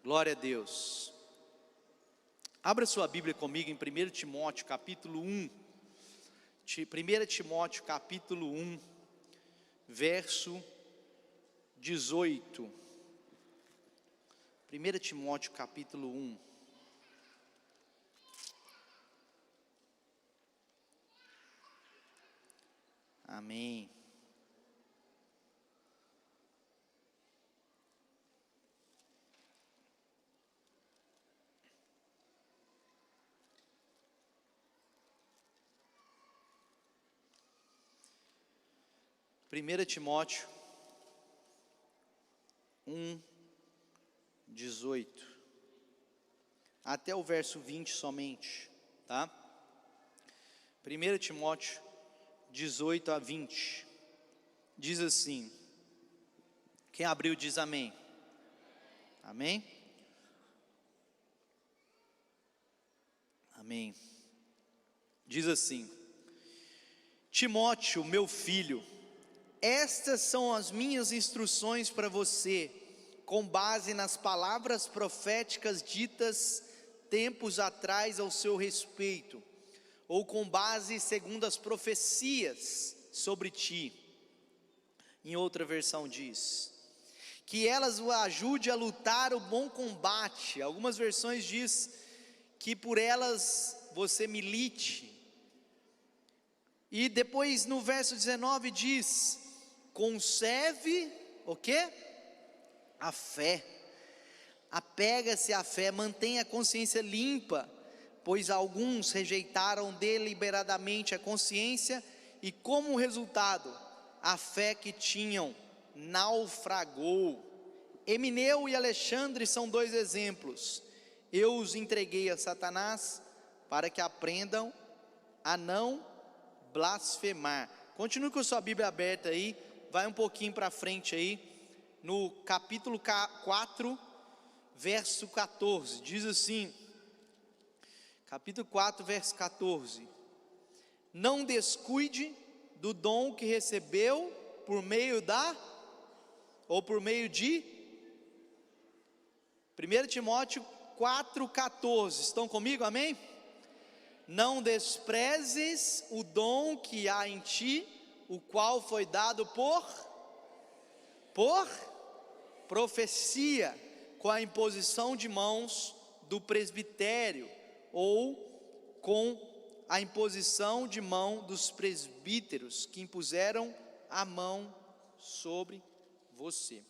Glória a Deus. Abra sua Bíblia comigo em 1 Timóteo capítulo 1. 1 Timóteo capítulo 1, verso 18. 1 Timóteo capítulo 1. Amém. Primeira Timóteo 1, 18, até o verso 20 somente, tá? 1 Timóteo 18 a 20, diz assim, quem abriu diz amém, amém? Amém. Diz assim: Timóteo, meu filho, estas são as minhas instruções para você, com base nas palavras proféticas ditas tempos atrás ao seu respeito, ou com base segundo as profecias sobre ti. Em outra versão diz, que elas o ajude a lutar o bom combate. Algumas versões diz que por elas você milite. E depois no verso 19 diz, conserve o quê? A fé. Apega-se à fé, mantenha a consciência limpa, pois alguns rejeitaram deliberadamente a consciência e como resultado, a fé que tinham naufragou. Emineu e Alexandre são dois exemplos. Eu os entreguei a Satanás para que aprendam a não blasfemar. Continue com a sua Bíblia aberta aí, vai um pouquinho para frente aí, no capítulo 4, verso 14, diz assim, capítulo 4, verso 14, não descuide do dom que recebeu por meio de 1 Timóteo 4, 14, estão comigo, amém? Não desprezes o dom que há em ti, o qual foi dado por profecia, com a imposição de mãos do presbitério, ou com a imposição de mão dos presbíteros, que impuseram a mão sobre você.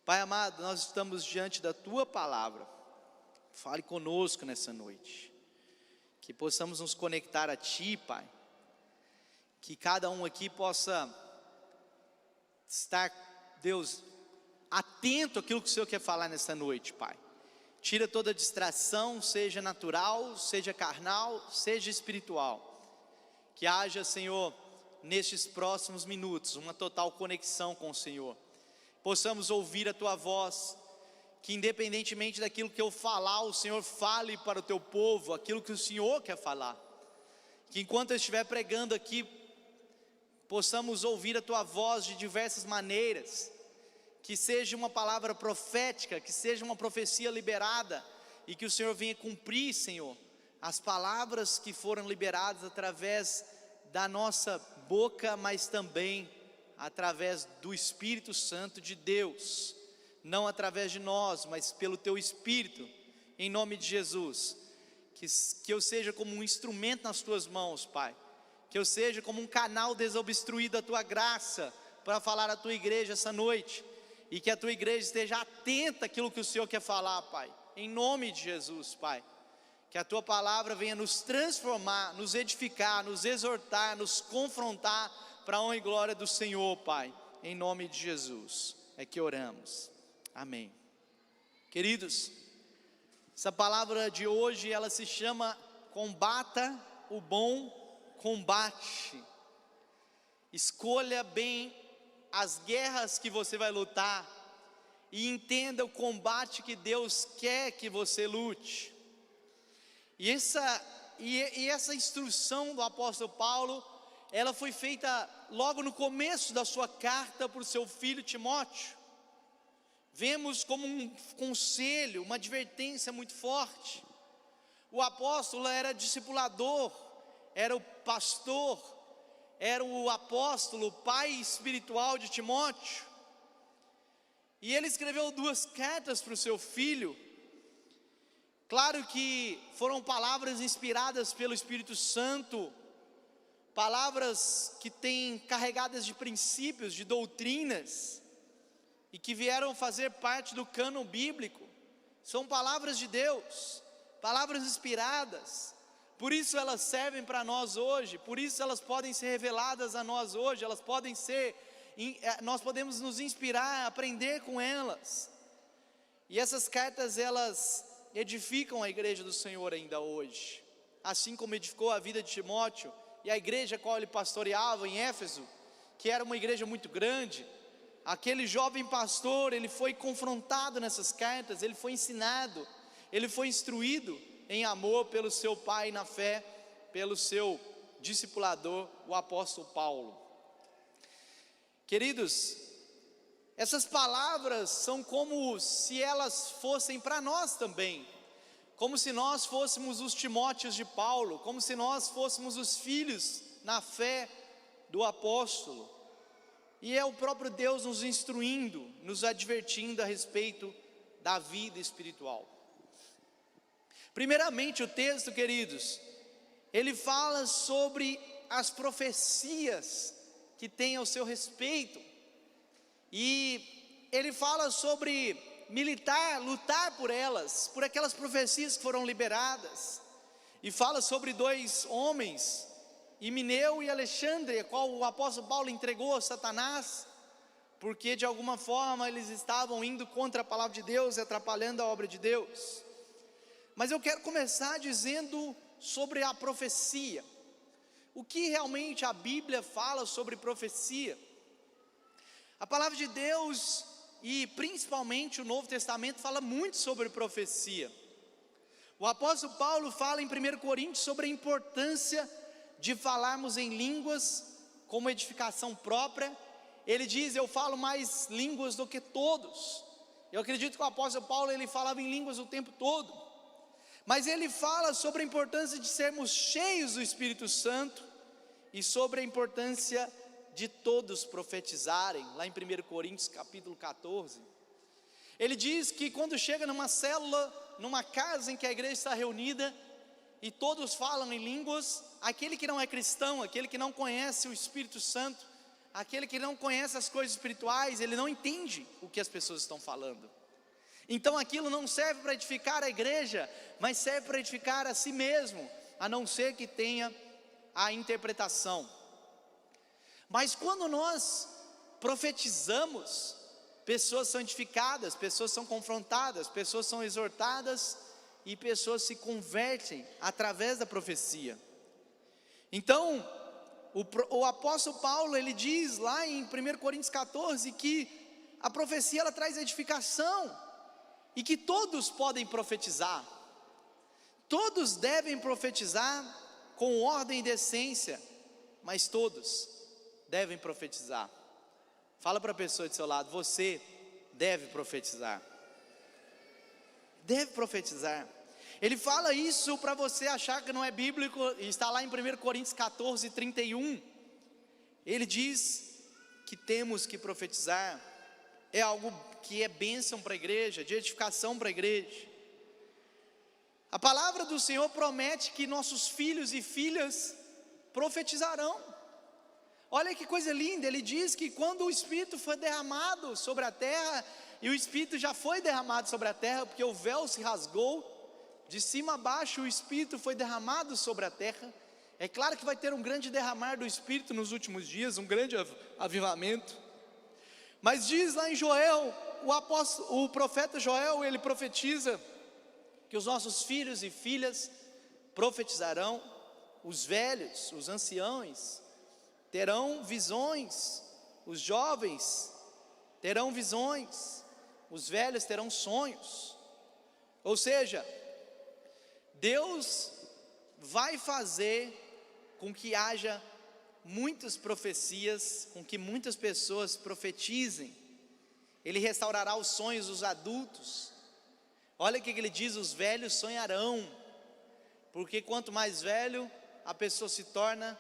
Pai amado, nós estamos diante da Tua palavra, fale conosco nessa noite, que possamos nos conectar a Ti, Pai, que cada um aqui possa estar, Deus, atento àquilo que o Senhor quer falar nessa noite, Pai. Tira toda distração, seja natural, seja carnal, seja espiritual. Que haja, Senhor, nestes próximos minutos, uma total conexão com o Senhor. Possamos ouvir a Tua voz, que independentemente daquilo que eu falar, o Senhor fale para o Teu povo, aquilo que o Senhor quer falar. Que enquanto eu estiver pregando aqui, possamos ouvir a Tua voz de diversas maneiras, que seja uma palavra profética, que seja uma profecia liberada, e que o Senhor venha cumprir, Senhor, as palavras que foram liberadas através da nossa boca, mas também através do Espírito Santo de Deus, não através de nós, mas pelo Teu Espírito, em nome de Jesus, que eu seja como um instrumento nas Tuas mãos, Pai, que eu seja como um canal desobstruído da Tua graça, para falar à Tua igreja essa noite, e que a Tua igreja esteja atenta àquilo que o Senhor quer falar, Pai, em nome de Jesus, Pai, que a Tua palavra venha nos transformar, nos edificar, nos exortar, nos confrontar, para a honra e glória do Senhor, Pai, em nome de Jesus, é que oramos, amém. Queridos, essa palavra de hoje, ela se chama, combata o bom combate. Escolha bem as guerras que você vai lutar, e entenda o combate que Deus quer que você lute. E essa instrução do apóstolo Paulo, ela foi feita logo no começo da sua carta para o seu filho Timóteo. vemos como um conselho, uma advertência muito forte. O apóstolo era discipulador, era o pastor, era o apóstolo, o pai espiritual de Timóteo. E ele escreveu 2 cartas para o seu filho. Claro que foram palavras inspiradas pelo Espírito Santo, palavras que têm carregadas de princípios, de doutrinas, e que vieram fazer parte do cânon bíblico. São palavras de Deus, palavras inspiradas. Por isso elas servem para nós hoje, por isso elas podem ser reveladas a nós hoje, elas podem ser, nós podemos nos inspirar, aprender com elas. E essas cartas, elas edificam a igreja do Senhor ainda hoje, assim como edificou a vida de Timóteo e a igreja a qual ele pastoreava em Éfeso, que era uma igreja muito grande. Aquele jovem pastor, ele foi confrontado nessas cartas, ele foi ensinado, ele foi instruído em amor pelo seu pai na fé, pelo seu discipulador, o apóstolo Paulo. Queridos, essas palavras são como se elas fossem para nós também, como se nós fôssemos os Timóteos de Paulo, como se nós fôssemos os filhos na fé do apóstolo. E é o próprio Deus nos instruindo, nos advertindo a respeito da vida espiritual. Primeiramente, o texto, queridos, ele fala sobre as profecias que tem ao seu respeito. E ele fala sobre lutar por elas, por aquelas profecias que foram liberadas. E fala sobre 2 homens, Himeneu e Alexandre, a qual o apóstolo Paulo entregou a Satanás, porque de alguma forma eles estavam indo contra a palavra de Deus e atrapalhando a obra de Deus. Mas eu quero começar dizendo sobre a profecia. O que realmente a Bíblia fala sobre profecia? A palavra de Deus, e principalmente o Novo Testamento, fala muito sobre profecia. O apóstolo Paulo fala em 1 Coríntios sobre a importância de falarmos em línguas como edificação própria. Ele diz: eu falo mais línguas do que todos. Eu acredito que o apóstolo Paulo, ele falava em línguas o tempo todo. Mas ele fala sobre a importância de sermos cheios do Espírito Santo e sobre a importância de todos profetizarem, lá em 1 Coríntios capítulo 14. Ele diz que quando chega numa célula, numa casa em que a igreja está reunida, e todos falam em línguas, aquele que não é cristão, aquele que não conhece o Espírito Santo, aquele que não conhece as coisas espirituais, ele não entende o que as pessoas estão falando. Então aquilo não serve para edificar a igreja, mas serve para edificar a si mesmo, a não ser que tenha a interpretação. Mas quando nós profetizamos, pessoas são edificadas, pessoas são confrontadas, pessoas são exortadas e pessoas se convertem através da profecia. Então, o apóstolo Paulo, ele diz lá em 1 Coríntios 14 que a profecia, ela traz edificação e que todos podem profetizar. Todos devem profetizar com ordem e decência, mas todos devem profetizar. Fala para a pessoa do seu lado: você deve profetizar. Deve profetizar. Ele fala isso para você achar que não é bíblico, e está lá em 1 Coríntios 14, 31. Ele diz que temos que profetizar. É algo que é bênção para a igreja, de edificação para a igreja. A palavra do Senhor promete que nossos filhos e filhas profetizarão. Olha que coisa linda, ele diz que quando o Espírito foi derramado sobre a terra, e o Espírito já foi derramado sobre a terra, porque o véu se rasgou, de cima a baixo o Espírito foi derramado sobre a terra. É claro que vai ter um grande derramar do Espírito nos últimos dias, um grande avivamento. Mas diz lá em Joel, o profeta Joel, ele profetiza que os nossos filhos e filhas profetizarão, os velhos, os anciãos terão visões, os jovens terão visões, os velhos terão sonhos. Ou seja, Deus vai fazer com que haja muitas profecias, com que muitas pessoas profetizem. Ele restaurará os sonhos dos adultos. Olha o que ele diz: os velhos sonharão. Porque quanto mais velho a pessoa se torna,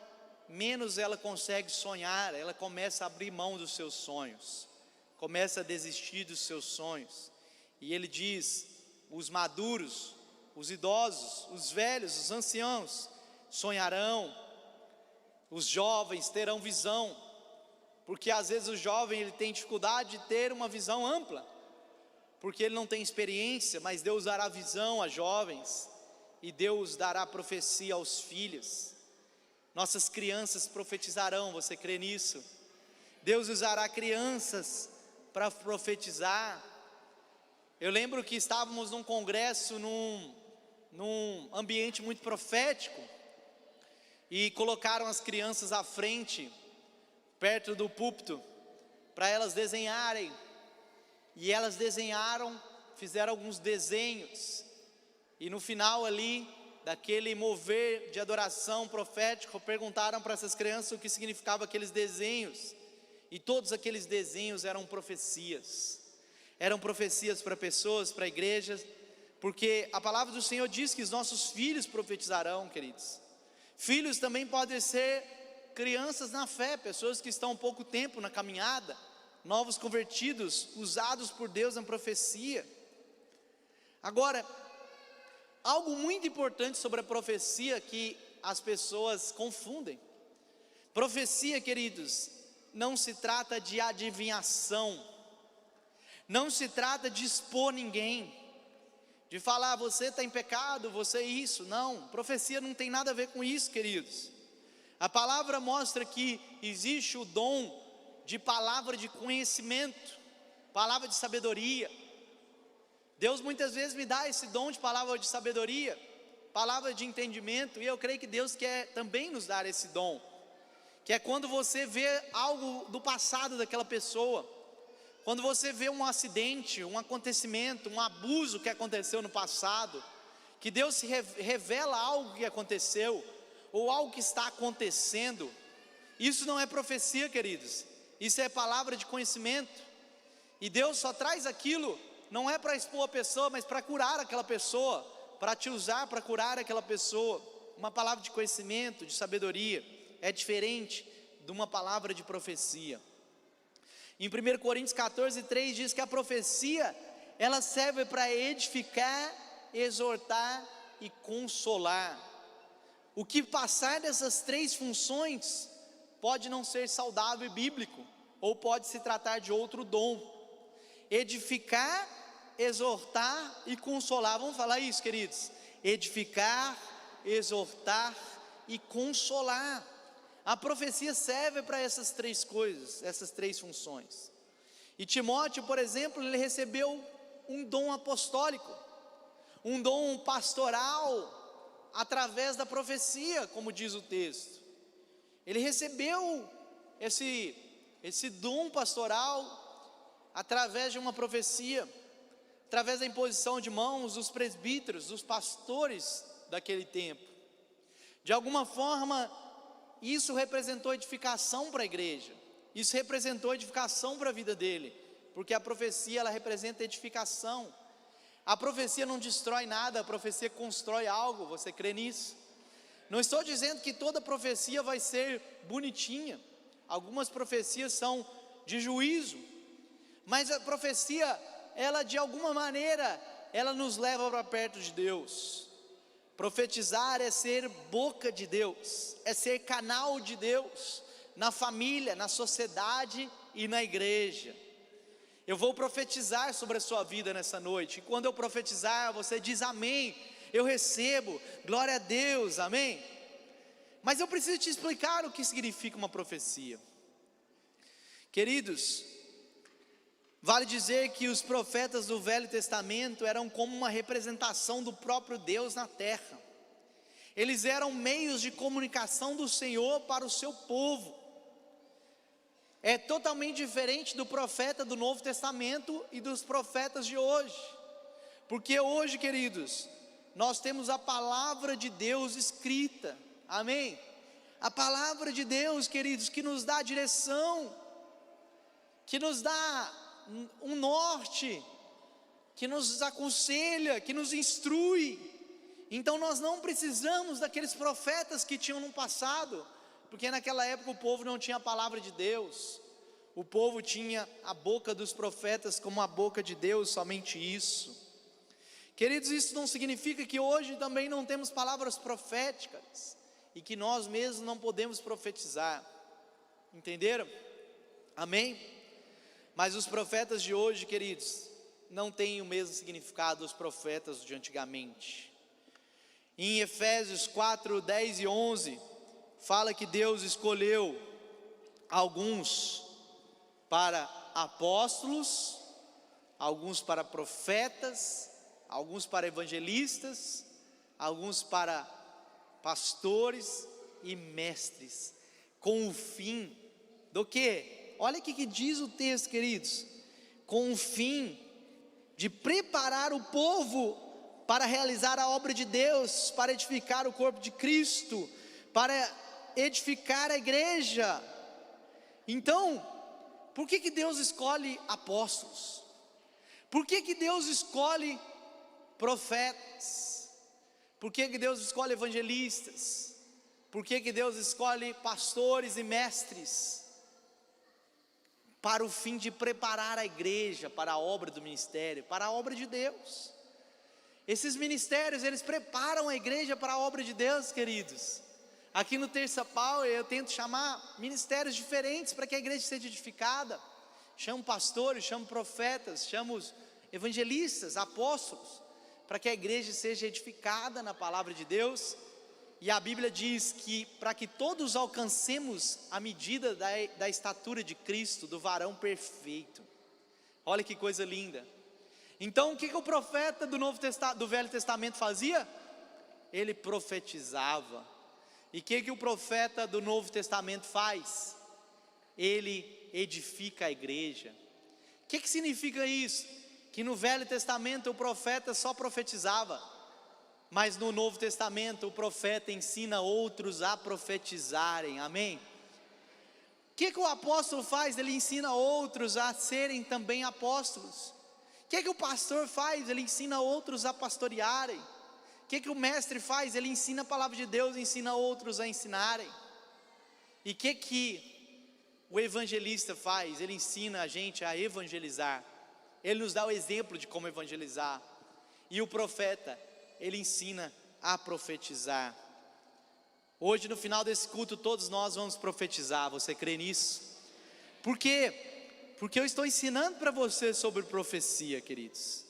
menos ela consegue sonhar, ela começa a abrir mão dos seus sonhos, começa a desistir dos seus sonhos. E ele diz: os maduros, os idosos, os velhos, os anciãos sonharão, os jovens terão visão, porque às vezes o jovem ele tem dificuldade de ter uma visão ampla, porque ele não tem experiência, mas Deus dará visão a jovens, e Deus dará profecia aos filhos. Nossas crianças profetizarão, você crê nisso? Deus usará crianças para profetizar. Eu lembro que estávamos num congresso, num ambiente muito profético, e colocaram as crianças à frente, perto do púlpito, para elas desenharem, e elas desenharam, fizeram alguns desenhos, e no final ali, daquele mover de adoração profético, perguntaram para essas crianças o que significava aqueles desenhos, e todos aqueles desenhos eram profecias para pessoas, para igrejas, porque a palavra do Senhor diz que os nossos filhos profetizarão, queridos. Filhos também podem ser crianças na fé, pessoas que estão há pouco tempo na caminhada, novos convertidos, usados por Deus na profecia. Agora, algo muito importante sobre a profecia que as pessoas confundem. Profecia, queridos, não se trata de adivinhação, não se trata de expor ninguém, de falar você está em pecado, você é isso. Não, profecia não tem nada a ver com isso, queridos. A palavra mostra que existe o dom de palavra de conhecimento, palavra de sabedoria. Deus muitas vezes me dá esse dom de palavra de sabedoria, palavra de entendimento, e eu creio que Deus quer também nos dar esse dom, que é quando você vê algo do passado daquela pessoa, quando você vê um acidente, um acontecimento, um abuso que aconteceu no passado, que Deus se revela algo que aconteceu, ou algo que está acontecendo. Isso não é profecia, queridos, isso é palavra de conhecimento, e Deus só traz aquilo, não é para expor a pessoa, mas para curar aquela pessoa, para te usar para curar aquela pessoa. Uma palavra de conhecimento, de sabedoria, é diferente de uma palavra de profecia. Em 1 Coríntios 14:3 diz que a profecia, ela serve para edificar, exortar e consolar. O que passar dessas três funções pode não ser saudável e bíblico, ou pode se tratar de outro dom. Edificar, exortar e consolar. Vamos falar isso, queridos? Edificar, exortar e consolar. A profecia serve para essas três coisas, essas três funções. E Timóteo, por exemplo, ele recebeu um dom apostólico, um dom pastoral, através da profecia, como diz o texto. Ele recebeu esse dom pastoral, através de uma profecia, através da imposição de mãos dos presbíteros, dos pastores daquele tempo. De alguma forma, isso representou edificação para a igreja, isso representou edificação para a vida dele, porque a profecia, ela representa edificação. A profecia não destrói nada, a profecia constrói algo, você crê nisso? Não estou dizendo que toda profecia vai ser bonitinha, algumas profecias são de juízo, mas a profecia, ela de alguma maneira, ela nos leva para perto de Deus. Profetizar é ser boca de Deus, é ser canal de Deus, na família, na sociedade e na igreja. Eu vou profetizar sobre a sua vida nessa noite, e quando eu profetizar, você diz amém, eu recebo, glória a Deus, amém? Mas eu preciso te explicar o que significa uma profecia. Queridos, vale dizer que os profetas do Velho Testamento eram como uma representação do próprio Deus na terra. Eles eram meios de comunicação do Senhor para o seu povo. É totalmente diferente do profeta do Novo Testamento e dos profetas de hoje. Porque hoje, queridos, nós temos a palavra de Deus escrita, amém? A palavra de Deus, queridos, que nos dá direção, que nos dá um norte, que nos aconselha, que nos instrui. Então nós não precisamos daqueles profetas que tinham no passado, porque naquela época o povo não tinha a palavra de Deus, o povo tinha a boca dos profetas como a boca de Deus, somente isso. Queridos, isso não significa que hoje também não temos palavras proféticas, e que nós mesmos não podemos profetizar, entenderam? Amém? Mas os profetas de hoje, queridos, não têm o mesmo significado dos profetas de antigamente. Em Efésios 4, 10 e 11, fala que Deus escolheu alguns para apóstolos, alguns para profetas, alguns para evangelistas, alguns para pastores e mestres, com o fim do quê? Olha o que diz o texto, queridos, com o fim de preparar o povo para realizar a obra de Deus, para edificar o corpo de Cristo, para edificar a igreja. Então, por que Deus escolhe apóstolos? Por que Deus escolhe profetas? Por que Deus escolhe evangelistas? Por que Deus escolhe pastores e mestres? Para o fim de preparar a igreja para a obra do ministério, para a obra de Deus. Esses ministérios, eles preparam a igreja para a obra de Deus, queridos. Aqui no Terça Pau eu tento chamar ministérios diferentes para que a igreja seja edificada. Chamo pastores, chamo profetas, chamo evangelistas, apóstolos, para que a igreja seja edificada na palavra de Deus. E a Bíblia diz que para que todos alcancemos a medida da estatura de Cristo, do varão perfeito. Olha que coisa linda. Então o que o profeta do Velho Testamento fazia? Ele profetizava. E o que o profeta do Novo Testamento faz? Ele edifica a igreja. O que significa isso? Que no Velho Testamento o profeta só profetizava, mas no Novo Testamento o profeta ensina outros a profetizarem, amém? O que o apóstolo faz? Ele ensina outros a serem também apóstolos. O que o pastor faz? Ele ensina outros a pastorearem. O que o mestre faz? Ele ensina a palavra de Deus, ensina outros a ensinarem. E o que o evangelista faz? Ele ensina a gente a evangelizar. Ele nos dá o exemplo de como evangelizar. E o profeta, ele ensina a profetizar. Hoje no final desse culto todos nós vamos profetizar. Você crê nisso? Por quê? Porque eu estou ensinando para você sobre profecia, queridos.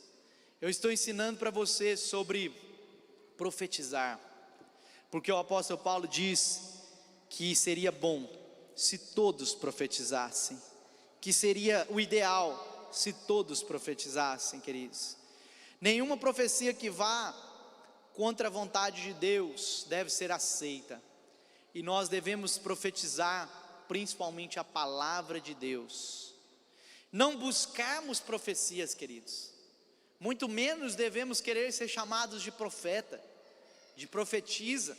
Eu estou ensinando para você sobre profetizar. Porque o apóstolo Paulo diz que seria bom se todos profetizassem, que seria o ideal se todos profetizassem, queridos. Nenhuma profecia que vá contra a vontade de Deus deve ser aceita. E nós devemos profetizar principalmente a palavra de Deus. Não buscarmos profecias, queridos. Muito menos devemos querer ser chamados de profeta, de profetisa.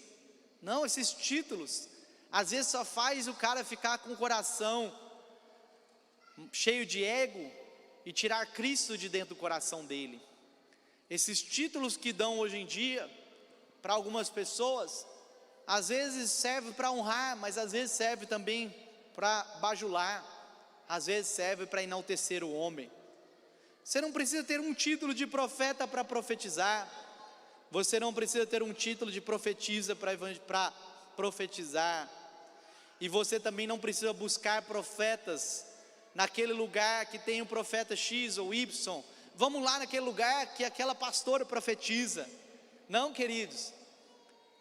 Não, esses títulos às vezes só faz o cara ficar com o coração cheio de ego e tirar Cristo de dentro do coração dele. Esses títulos que dão hoje em dia para algumas pessoas, às vezes serve para honrar, mas às vezes serve também para bajular, às vezes serve para enaltecer o homem. Você não precisa ter um título de profeta para profetizar, você não precisa ter um título de profetisa para profetizar, e você também não precisa buscar profetas naquele lugar que tem o profeta X ou Y. Vamos lá naquele lugar que aquela pastora profetiza. Não, queridos,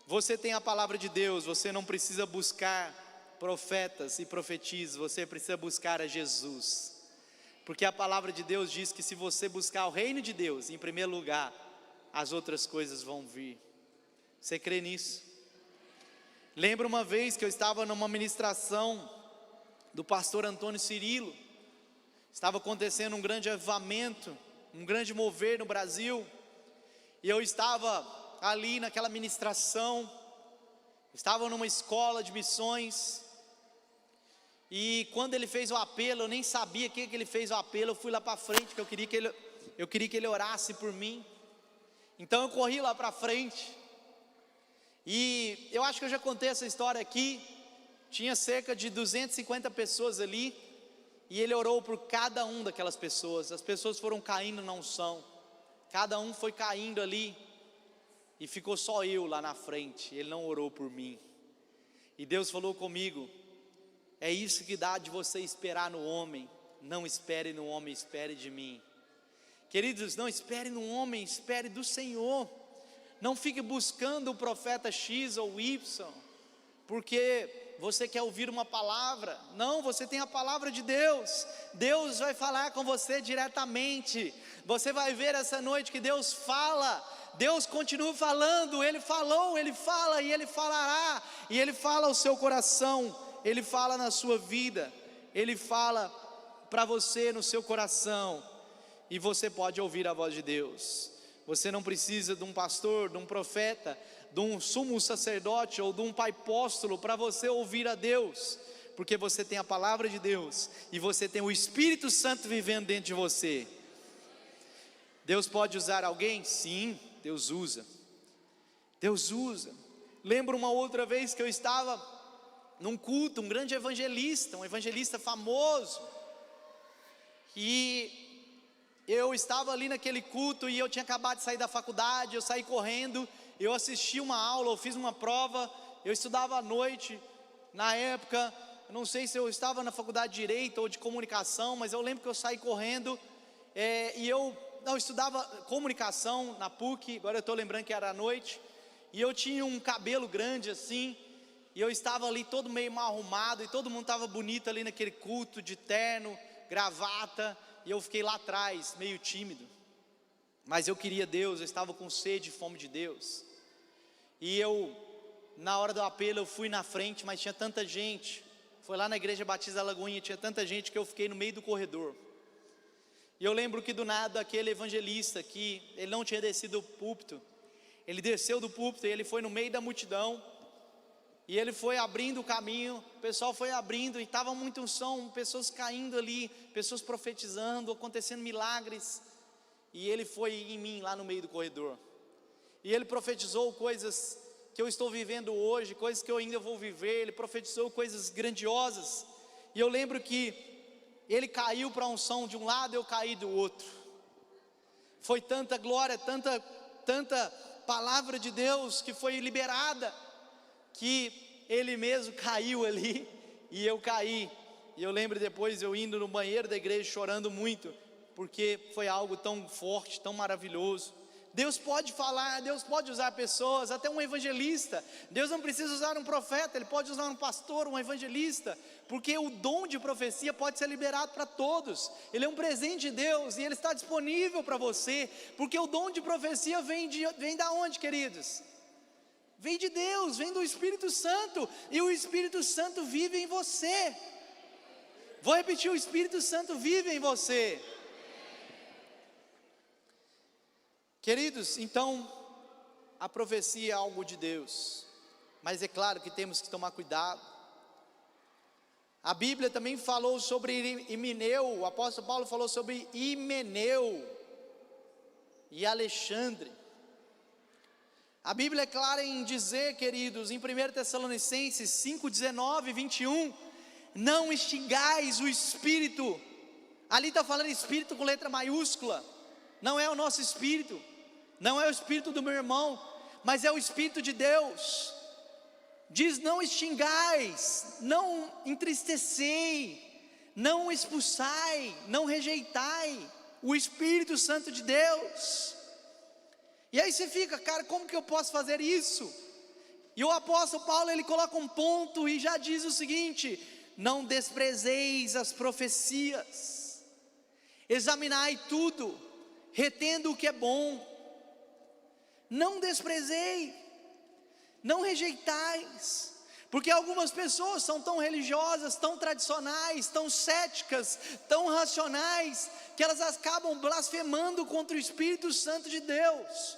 você tem a palavra de Deus, você não precisa buscar profetas e profetisas, você precisa buscar a Jesus. Porque a palavra de Deus diz que se você buscar o reino de Deus em primeiro lugar, as outras coisas vão vir. Você crê nisso? Lembro uma vez que eu estava numa ministração do pastor Antônio Cirilo. Estava acontecendo um grande avivamento, um grande mover no Brasil. E eu estava ali naquela ministração, estava numa escola de missões. E quando ele fez o apelo, eu nem sabia que ele fez o apelo. Eu fui lá para frente, que eu queria que ele orasse por mim. Então eu corri lá para frente. E eu acho que eu já contei essa história aqui. Tinha cerca de 250 pessoas ali. E ele orou por cada um daquelas pessoas. As pessoas foram caindo na unção. Cada um foi caindo ali. E ficou só eu lá na frente. Ele não orou por mim. E Deus falou comigo: é isso que dá de você esperar no homem. Não espere no homem, espere de mim. Queridos, não espere no homem, espere do Senhor. Não fique buscando o profeta X ou Y, porque você quer ouvir uma palavra. Não, você tem a palavra de Deus. Deus vai falar com você diretamente. Você vai ver essa noite que Deus fala. Deus continua falando. Ele falou, Ele fala e Ele falará. E Ele fala ao seu coração. Ele fala na sua vida. Ele fala para você no seu coração. E você pode ouvir a voz de Deus. Você não precisa de um pastor, de um profeta, de um sumo sacerdote ou de um pai apóstolo para você ouvir a Deus, porque você tem a palavra de Deus e você tem o Espírito Santo vivendo dentro de você. Deus pode usar alguém? Sim, Deus usa. Deus usa. Lembro uma outra vez que eu estava num culto, um grande evangelista, um evangelista famoso, e eu estava ali naquele culto e eu tinha acabado de sair da faculdade. Eu saí correndo, eu assisti uma aula, eu fiz uma prova. Eu estudava à noite, na época, eu não sei se eu estava na faculdade de Direito ou de Comunicação, mas eu lembro que eu saí correndo, e eu estudava Comunicação na PUC, agora eu estou lembrando que era à noite, e eu tinha um cabelo grande assim, e eu estava ali todo meio mal arrumado, e todo mundo estava bonito ali naquele culto, de terno, gravata, e eu fiquei lá atrás, meio tímido, mas eu queria Deus, eu estava com sede e fome de Deus, e na hora do apelo eu fui na frente, mas tinha tanta gente, foi lá na Igreja Batista da Lagoinha, tinha tanta gente que eu fiquei no meio do corredor, e eu lembro que do nada aquele evangelista, que ele não tinha descido do púlpito, ele desceu do púlpito e ele foi no meio da multidão, e ele foi abrindo o caminho, o pessoal foi abrindo, e estava muito unção, pessoas caindo ali, pessoas profetizando, acontecendo milagres, e ele foi em mim lá no meio do corredor, e ele profetizou coisas que eu estou vivendo hoje, coisas que eu ainda vou viver. Ele profetizou coisas grandiosas, e eu lembro que ele caiu para a unção de um lado, eu caí do outro, foi tanta glória, tanta palavra de Deus que foi liberada, que ele mesmo caiu ali, e eu caí, e eu lembro depois eu indo no banheiro da igreja chorando muito, porque foi algo tão forte, tão maravilhoso. Deus pode falar, Deus pode usar pessoas, até um evangelista. Deus não precisa usar um profeta, Ele pode usar um pastor, um evangelista, porque o dom de profecia pode ser liberado para todos. Ele é um presente de Deus, e Ele está disponível para você, porque o dom de profecia vem da onde, queridos? Vem de Deus, vem do Espírito Santo, e o Espírito Santo vive em você. Vou repetir, o Espírito Santo vive em você. Queridos, então, a profecia é algo de Deus, mas é claro que temos que tomar cuidado. A Bíblia também falou sobre Himeneu, o apóstolo Paulo falou sobre Himeneu e Alexandre. A Bíblia é clara em dizer, queridos, em 1 Tessalonicenses 5, 19 e 21, não extingais o Espírito. Ali está falando Espírito com letra maiúscula, não é o nosso Espírito, não é o Espírito do meu irmão, mas é o Espírito de Deus. Diz: não extingais, não entristecei, não expulsai, não rejeitai o Espírito Santo de Deus. E aí você fica, cara, como que eu posso fazer isso? E o apóstolo Paulo, ele coloca um ponto e já diz o seguinte: não desprezeis as profecias, examinai tudo, retendo o que é bom, não desprezei, não rejeitais, porque algumas pessoas são tão religiosas, tão tradicionais, tão céticas, tão racionais, que elas acabam blasfemando contra o Espírito Santo de Deus.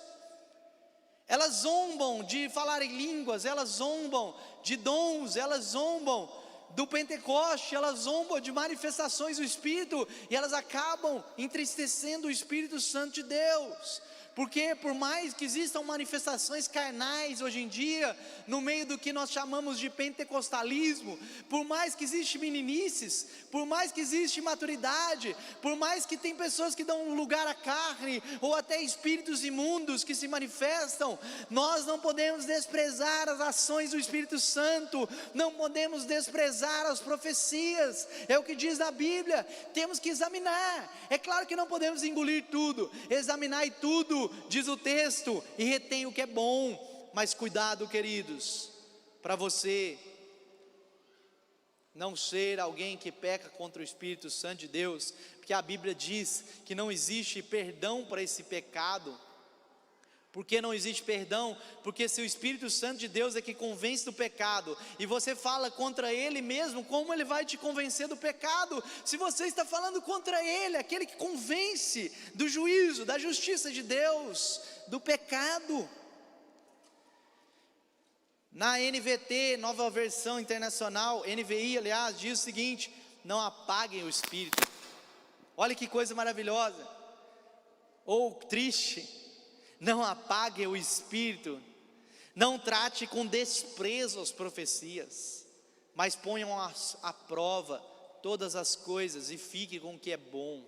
Elas zombam de falar em línguas, elas zombam de dons, elas zombam do Pentecoste, elas zombam de manifestações do Espírito, e elas acabam entristecendo o Espírito Santo de Deus. Porque por mais que existam manifestações carnais hoje em dia, no meio do que nós chamamos de pentecostalismo, por mais que existem meninices, por mais que existe imaturidade, por mais que tem pessoas que dão lugar à carne, ou até espíritos imundos que se manifestam, nós não podemos desprezar as ações do Espírito Santo, não podemos desprezar as profecias, é o que diz a Bíblia, temos que examinar. É claro que não podemos engolir tudo, examinar tudo, diz o texto, e retém o que é bom, mas cuidado, queridos, para você não ser alguém que peca contra o Espírito Santo de Deus, porque a Bíblia diz que não existe perdão para esse pecado. Por que não existe perdão? Porque se o Espírito Santo de Deus é que convence do pecado, e você fala contra Ele mesmo, como Ele vai te convencer do pecado? Se você está falando contra Ele, aquele que convence do juízo, da justiça de Deus, do pecado. Na NVT, nova versão internacional, NVI aliás, diz o seguinte: não apaguem o Espírito. Olha que coisa maravilhosa, ou triste. Não apague o Espírito, não trate com desprezo as profecias, mas ponham à prova todas as coisas e fique com o que é bom.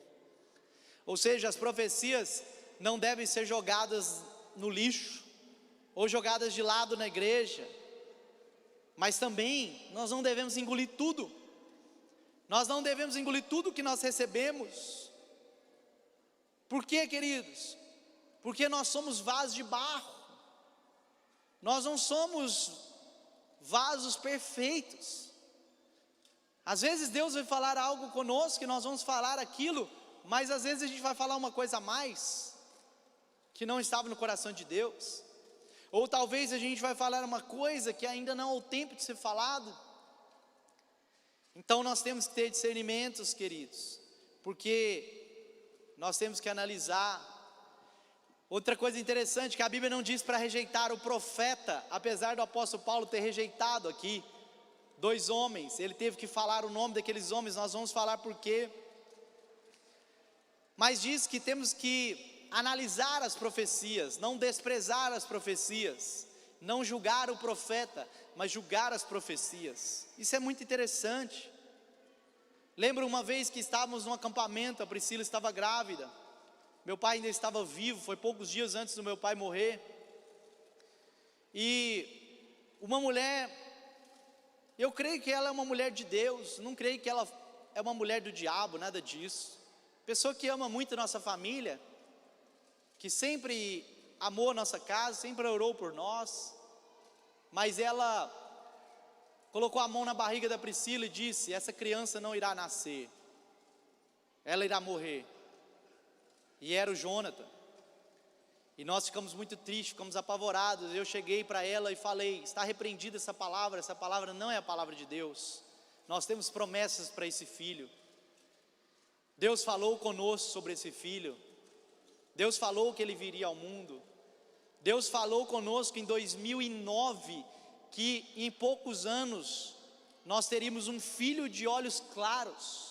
Ou seja, as profecias não devem ser jogadas no lixo, ou jogadas de lado na igreja, mas também nós não devemos engolir tudo. Nós não devemos engolir tudo que nós recebemos. Por quê, queridos? Porque nós somos vasos de barro, nós não somos vasos perfeitos. Às vezes Deus vai falar algo conosco, que nós vamos falar aquilo, mas às vezes a gente vai falar uma coisa a mais, que não estava no coração de Deus. Ou talvez a gente vai falar uma coisa que ainda não é o tempo de ser falado. Então nós temos que ter discernimentos, queridos, porque nós temos que analisar. Outra coisa interessante, que a Bíblia não diz para rejeitar o profeta, apesar do apóstolo Paulo ter rejeitado aqui 2 homens, ele teve que falar o nome daqueles homens, nós vamos falar por quê. Mas diz que temos que analisar as profecias, não desprezar as profecias, não julgar o profeta, mas julgar as profecias. Isso é muito interessante. Lembro uma vez que estávamos num acampamento, a Priscila estava grávida, meu pai ainda estava vivo, foi poucos dias antes do meu pai morrer, e uma mulher, eu creio que ela é uma mulher de Deus, não creio que ela é uma mulher do diabo, nada disso, pessoa que ama muito a nossa família, que sempre amou a nossa casa, sempre orou por nós, mas ela colocou a mão na barriga da Priscila e disse: essa criança não irá nascer, ela irá morrer. E era o Jonathan, e nós ficamos muito tristes, ficamos apavorados. Eu cheguei para ela e falei: está repreendida essa palavra não é a palavra de Deus, nós temos promessas para esse filho, Deus falou conosco sobre esse filho, Deus falou que ele viria ao mundo, Deus falou conosco em 2009, que em poucos anos, nós teríamos um filho de olhos claros.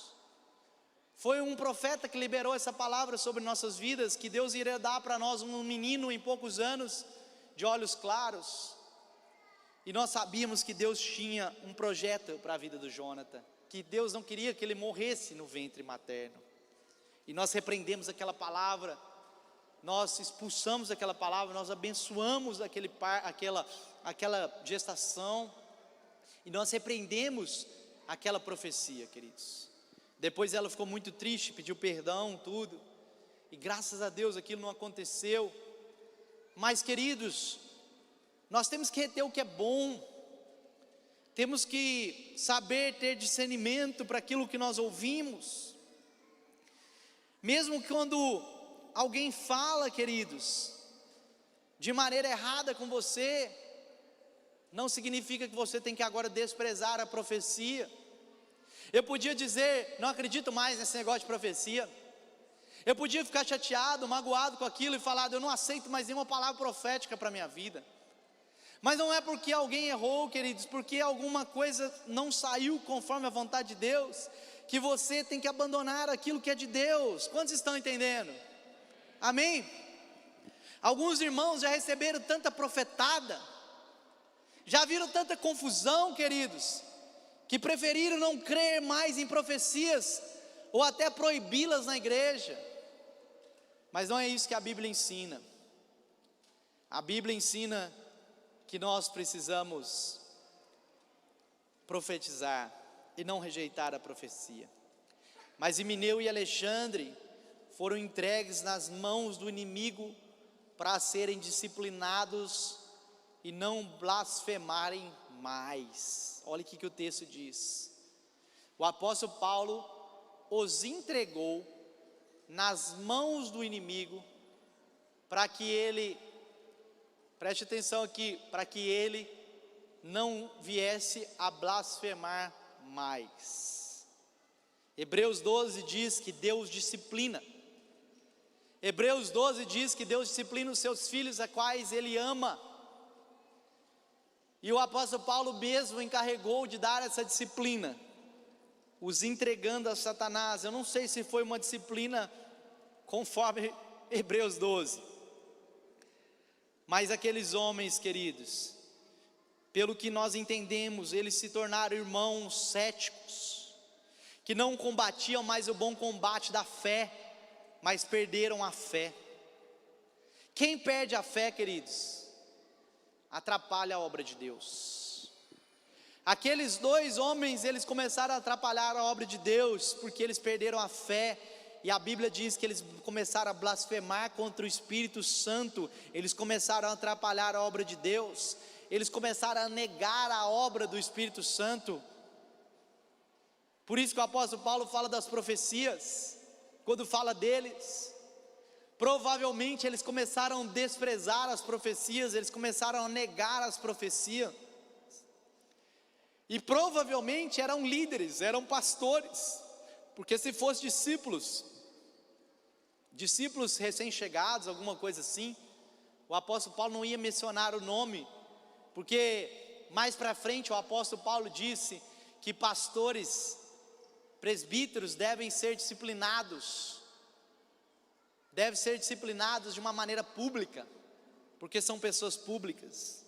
Foi um profeta que liberou essa palavra sobre nossas vidas, que Deus iria dar para nós um menino em poucos anos, de olhos claros. E nós sabíamos que Deus tinha um projeto para a vida do Jonathan, que Deus não queria que ele morresse no ventre materno. E nós repreendemos aquela palavra, nós expulsamos aquela palavra, nós abençoamos aquela gestação, e nós repreendemos aquela profecia, queridos. Depois ela ficou muito triste, pediu perdão, tudo, e graças a Deus aquilo não aconteceu. Mas, queridos, nós temos que reter o que é bom, temos que saber ter discernimento para aquilo que nós ouvimos. Mesmo quando alguém fala, queridos, de maneira errada com você, não significa que você tem que agora desprezar a profecia. Eu podia dizer: não acredito mais nesse negócio de profecia. Eu podia ficar chateado, magoado com aquilo e falar: eu não aceito mais nenhuma palavra profética para a minha vida. Mas não é porque alguém errou, queridos, porque alguma coisa não saiu conforme a vontade de Deus, que você tem que abandonar aquilo que é de Deus. Quantos estão entendendo? Amém? Alguns irmãos já receberam tanta profetada, já viram tanta confusão, queridos, que preferiram não crer mais em profecias, ou até proibi-las na igreja. Mas não é isso que a Bíblia ensina. A Bíblia ensina que nós precisamos profetizar e não rejeitar a profecia. Mas Himeneu e Alexandre foram entregues nas mãos do inimigo para serem disciplinados e não blasfemarem mais. Olha o que o texto diz. O apóstolo Paulo os entregou nas mãos do inimigo para que ele, preste atenção aqui, para que ele não viesse a blasfemar mais. Hebreus 12 diz que Deus disciplina. Hebreus 12 diz que Deus disciplina os seus filhos, a quais Ele ama. E o apóstolo Paulo mesmo encarregou de dar essa disciplina, os entregando a Satanás. Eu não sei se foi uma disciplina conforme Hebreus 12, mas aqueles homens, queridos, pelo que nós entendemos, eles se tornaram irmãos céticos, que não combatiam mais o bom combate da fé, mas perderam a fé. Quem perde a fé, queridos, atrapalha a obra de Deus. Aqueles dois homens, eles começaram a atrapalhar a obra de Deus, porque eles perderam a fé, e a Bíblia diz que eles começaram a blasfemar contra o Espírito Santo, eles começaram a atrapalhar a obra de Deus, eles começaram a negar a obra do Espírito Santo. Por isso que o apóstolo Paulo fala das profecias, quando fala deles, provavelmente eles começaram a desprezar as profecias, eles começaram a negar as profecias, e provavelmente eram líderes, eram pastores, porque se fossem discípulos recém-chegados, alguma coisa assim, o apóstolo Paulo não ia mencionar o nome, porque mais para frente o apóstolo Paulo disse que pastores, presbíteros devem ser disciplinados de uma maneira pública, porque são pessoas públicas.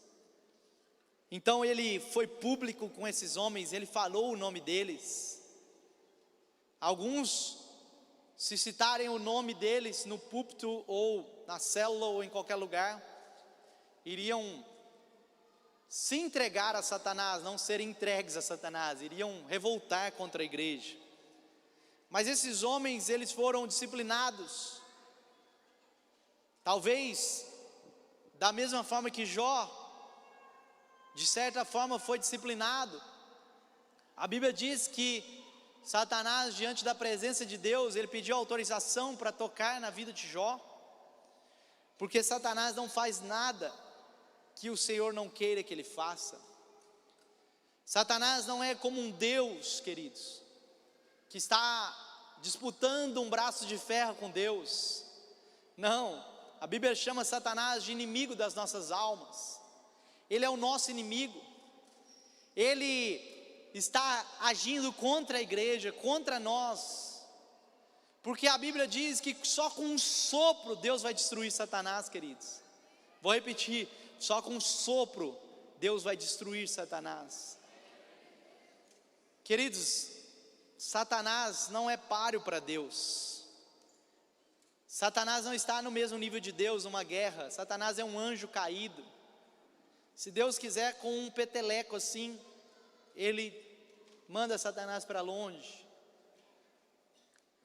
Então ele foi público com esses homens, ele falou o nome deles. Alguns, se citarem o nome deles no púlpito ou na célula ou em qualquer lugar, iriam se entregar a Satanás, não serem entregues a Satanás, iriam revoltar contra a igreja. Mas esses homens, eles foram disciplinados, talvez da mesma forma que Jó, de certa forma foi disciplinado. A Bíblia diz que Satanás, diante da presença de Deus, ele pediu autorização para tocar na vida de Jó, porque Satanás não faz nada que o Senhor não queira que ele faça. Satanás não é como um Deus, queridos, que está disputando um braço de ferro com Deus. Não, a Bíblia chama Satanás de inimigo das nossas almas. Ele é o nosso inimigo. Ele está agindo contra a igreja, contra nós, porque a Bíblia diz que só com um sopro Deus vai destruir Satanás, queridos. Vou repetir, só com um sopro Deus vai destruir Satanás. Queridos, Satanás não é páreo para Deus. Satanás não está no mesmo nível de Deus numa guerra. Satanás é um anjo caído. Se Deus quiser, com um peteleco assim, Ele manda Satanás para longe.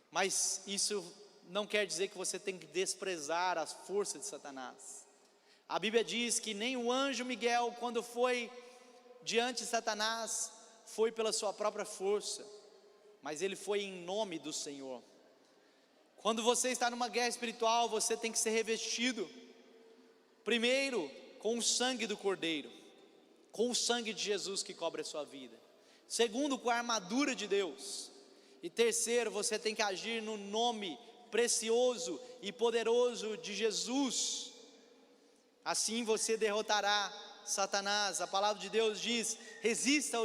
Mas isso não quer dizer que você tem que desprezar as forças de Satanás. A Bíblia diz que nem o anjo Miguel, quando foi diante de Satanás, foi pela sua própria força, mas ele foi em nome do Senhor. Quando você está numa guerra espiritual, você tem que ser revestido, primeiro, com o sangue do Cordeiro, com o sangue de Jesus que cobre a sua vida. Segundo, com a armadura de Deus. E terceiro, você tem que agir no nome precioso e poderoso de Jesus. Assim você derrotará Satanás. A palavra de Deus diz: resista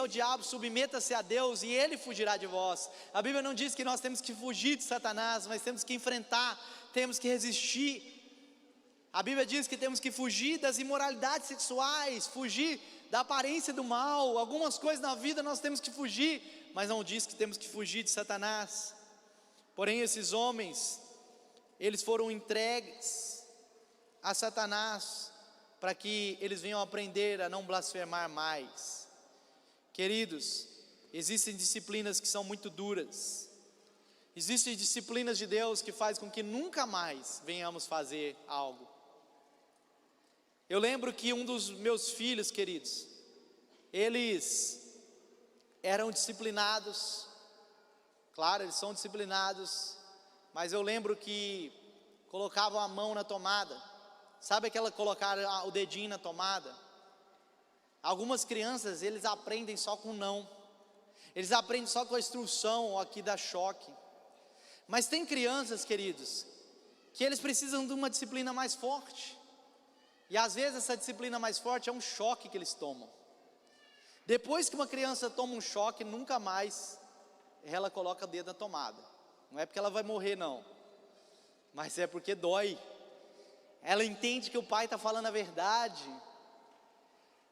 ao diabo, submeta-se a Deus e ele fugirá de vós. A Bíblia não diz que nós temos que fugir de Satanás, mas temos que enfrentar, temos que resistir. A Bíblia diz que temos que fugir das imoralidades sexuais, fugir da aparência do mal. Algumas coisas na vida nós temos que fugir, mas não diz que temos que fugir de Satanás. Porém esses homens, eles foram entregues a Satanás, para que eles venham aprender a não blasfemar mais. Queridos, existem disciplinas que são muito duras. Existem disciplinas de Deus que fazem com que nunca mais venhamos fazer algo. Eu lembro que um dos meus filhos, queridos, eles eram disciplinados. Claro, eles são disciplinados, mas eu lembro que colocavam a mão na tomada. Sabe aquela colocar o dedinho na tomada? Algumas crianças, eles aprendem só com não. Eles aprendem só com a instrução, aqui dá choque. Mas tem crianças, queridos, que eles precisam de uma disciplina mais forte. E às vezes essa disciplina mais forte é um choque que eles tomam. Depois que uma criança toma um choque, nunca mais ela coloca o dedo na tomada. Não é porque ela vai morrer não, mas é porque dói. Ela entende que o pai está falando a verdade.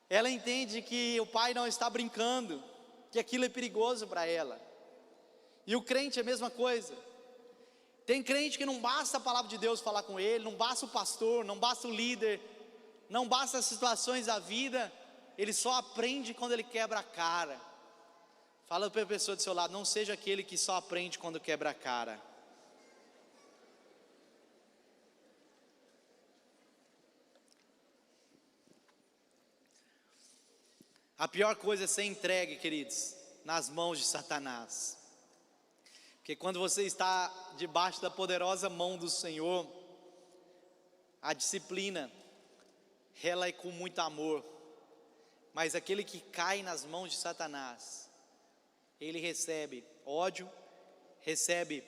Ela entende que o pai não está brincando, que aquilo é perigoso para ela. E o crente é a mesma coisa. Tem crente que não basta a palavra de Deus falar com ele, não basta o pastor, não basta o líder, não basta as situações da vida, ele só aprende quando ele quebra a cara. Fala para a pessoa do seu lado: não seja aquele que só aprende quando quebra a cara. A pior coisa é ser entregue, queridos, nas mãos de Satanás. Porque quando você está debaixo da poderosa mão do Senhor, a disciplina, ela é com muito amor. Mas aquele que cai nas mãos de Satanás, ele recebe ódio, recebe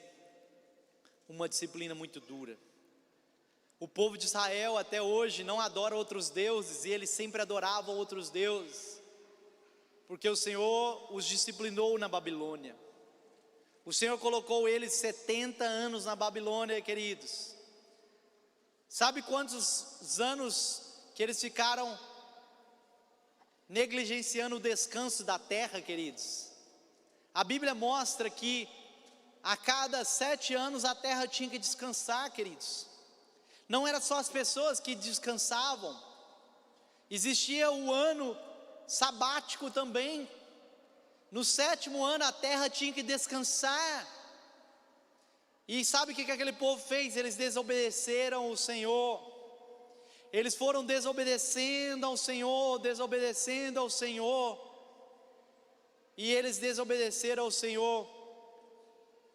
uma disciplina muito dura. O povo de Israel até hoje não adora outros deuses, e eles sempre adoravam outros deuses, porque o Senhor os disciplinou na Babilônia. O Senhor colocou eles 70 anos na Babilônia, queridos. Sabe quantos anos que eles ficaram negligenciando o descanso da terra, queridos? A Bíblia mostra que a cada 7 anos a terra tinha que descansar, queridos. Não era só as pessoas que descansavam, existia o ano sabático também. No 7º ano a terra tinha que descansar. E sabe o que aquele povo fez? Eles desobedeceram o Senhor. Eles foram desobedecendo ao Senhor, desobedecendo ao Senhor. E eles desobedeceram ao Senhor.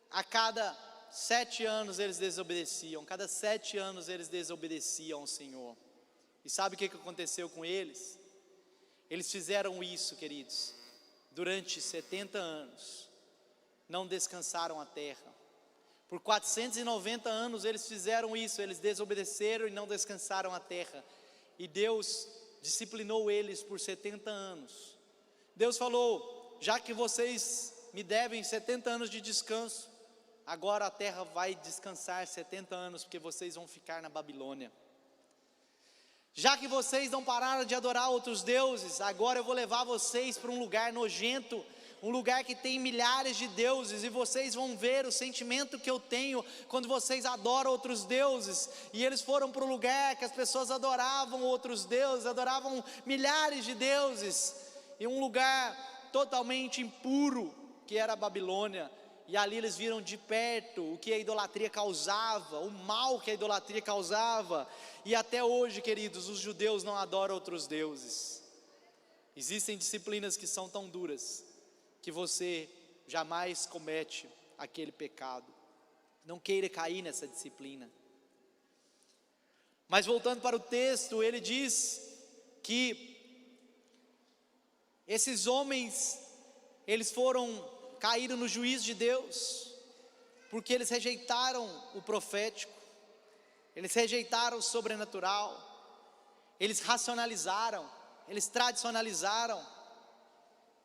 A cada 7 anos eles desobedeciam. Cada 7 anos eles desobedeciam ao Senhor. E sabe o que aconteceu com eles? Eles fizeram isso, queridos, durante 70 anos. Não descansaram a terra. Por 490 anos eles fizeram isso. Eles desobedeceram e não descansaram a terra. E Deus disciplinou eles por 70 anos. Deus falou: já que vocês me devem 70 anos de descanso, agora a terra vai descansar 70 anos, porque vocês vão ficar na Babilônia. Já que vocês não pararam de adorar outros deuses, agora eu vou levar vocês para um lugar nojento, um lugar que tem milhares de deuses, e vocês vão ver o sentimento que eu tenho quando vocês adoram outros deuses. E eles foram para um lugar que as pessoas adoravam outros deuses, adoravam milhares de deuses, em um lugar totalmente impuro, que era a Babilônia. E ali eles viram de perto o que a idolatria causava, o mal que a idolatria causava. E até hoje, queridos, os judeus não adoram outros deuses. Existem disciplinas que são tão duras que você jamais comete aquele pecado. Não queira cair nessa disciplina. Mas voltando para o texto, ele diz que esses homens, eles caíram no juízo de Deus, porque eles rejeitaram o profético, eles rejeitaram o sobrenatural, eles racionalizaram, eles tradicionalizaram,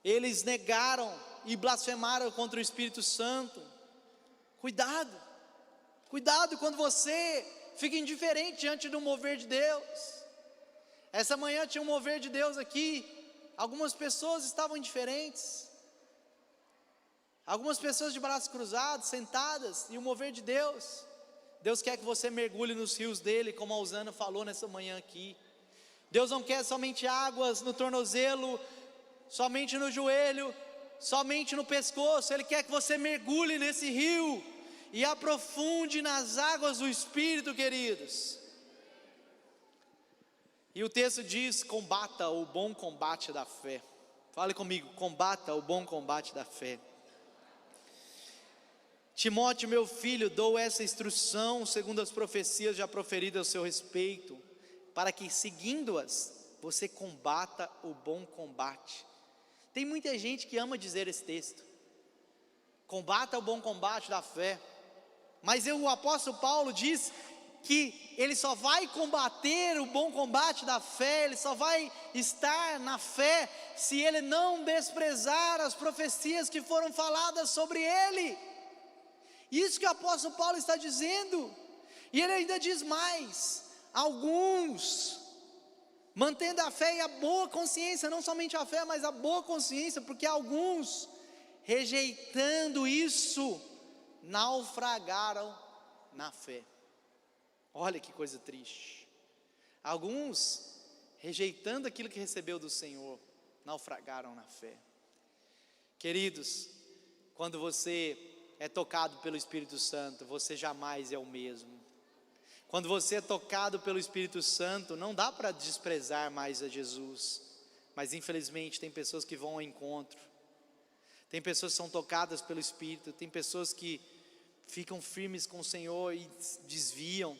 eles negaram e blasfemaram contra o Espírito Santo. Cuidado, cuidado quando você fica indiferente diante do mover de Deus. Essa manhã tinha um mover de Deus aqui, algumas pessoas estavam indiferentes, algumas pessoas de braços cruzados, sentadas, e o mover de Deus. Deus quer que você mergulhe nos rios dele, como a Usana falou nessa manhã aqui. Deus não quer somente águas no tornozelo, somente no joelho, somente no pescoço. Ele quer que você mergulhe nesse rio e aprofunde nas águas do Espírito, queridos. E o texto diz: combata o bom combate da fé. Fale comigo: combata o bom combate da fé. Timóteo, meu filho, dou essa instrução segundo as profecias já proferidas ao seu respeito, para que, seguindo-as, você combata o bom combate. Tem muita gente que ama dizer esse texto: combata o bom combate da fé. Mas o apóstolo Paulo diz que ele só vai combater o bom combate da fé, ele só vai estar na fé se ele não desprezar as profecias que foram faladas sobre ele. Isso que o apóstolo Paulo está dizendo. E ele ainda diz mais: alguns, mantendo a fé e a boa consciência, não somente a fé, mas a boa consciência, porque alguns, rejeitando isso, naufragaram na fé. Olha que coisa triste. Alguns, rejeitando aquilo que recebeu do Senhor, naufragaram na fé. Queridos, quando você é tocado pelo Espírito Santo, você jamais é o mesmo. Quando você é tocado pelo Espírito Santo, não dá para desprezar mais a Jesus. Mas infelizmente tem pessoas que vão ao encontro, tem pessoas que são tocadas pelo Espírito, tem pessoas que ficam firmes com o Senhor e desviam,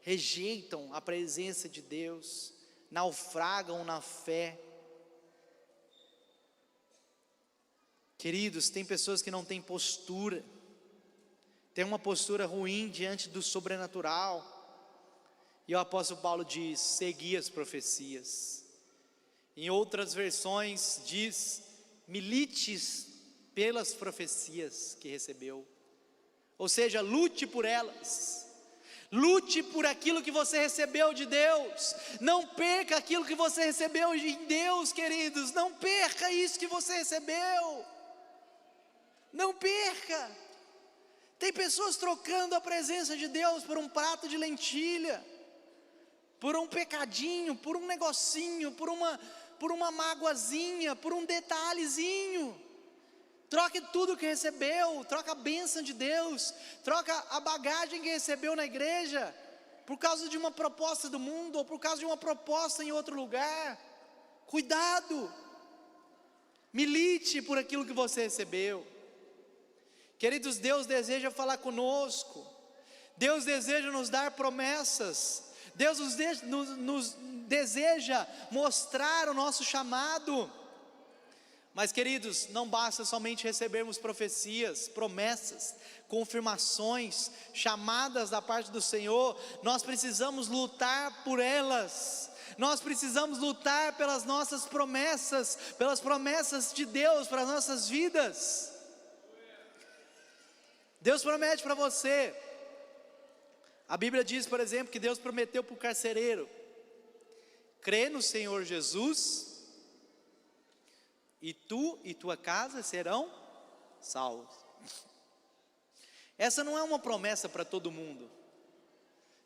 rejeitam a presença de Deus, naufragam na fé. Queridos, tem pessoas que não têm postura, tem uma postura ruim diante do sobrenatural. E o apóstolo Paulo diz: segui as profecias. Em outras versões diz: milites pelas profecias que recebeu. Ou seja, lute por elas. Lute por aquilo que você recebeu de Deus. Não perca aquilo que você recebeu em Deus, queridos. Não perca isso que você recebeu. Não perca. Tem pessoas trocando a presença de Deus por um prato de lentilha, por um pecadinho, por um negocinho, por uma mágoazinha, por um detalhezinho. Troque tudo que recebeu, troca a bênção de Deus, troca a bagagem que recebeu na igreja, por causa de uma proposta do mundo, ou por causa de uma proposta em outro lugar. Cuidado, milite por aquilo que você recebeu. Queridos, Deus deseja falar conosco, Deus deseja nos dar promessas, Deus nos deseja mostrar o nosso chamado. Mas queridos, não basta somente recebermos profecias, promessas, confirmações, chamadas da parte do Senhor. Nós precisamos lutar por elas. Nós precisamos lutar pelas nossas promessas, pelas promessas de Deus para as nossas vidas. Deus promete para você. A Bíblia diz, por exemplo, que Deus prometeu para o carcereiro: crê no Senhor Jesus, e tu e tua casa serão salvos. Essa não é uma promessa para todo mundo.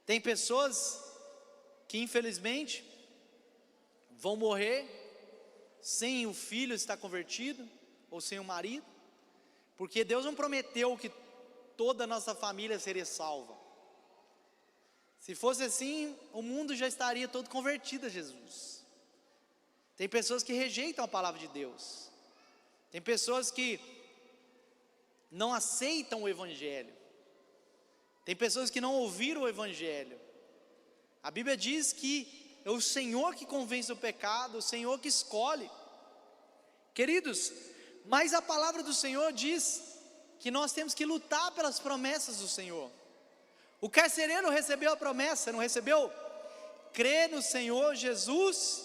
Tem pessoas que infelizmente vão morrer sem o filho estar convertido, ou sem o marido, porque Deus não prometeu que toda a nossa família seria salva. Se fosse assim, o mundo já estaria todo convertido a Jesus. Tem pessoas que rejeitam a palavra de Deus, tem pessoas que não aceitam o Evangelho, tem pessoas que não ouviram o Evangelho. A Bíblia diz que é o Senhor que convence o pecado, o Senhor que escolhe. Queridos, mas a palavra do Senhor diz que nós temos que lutar pelas promessas do Senhor. O carcereiro recebeu a promessa, não recebeu? crê no Senhor Jesus,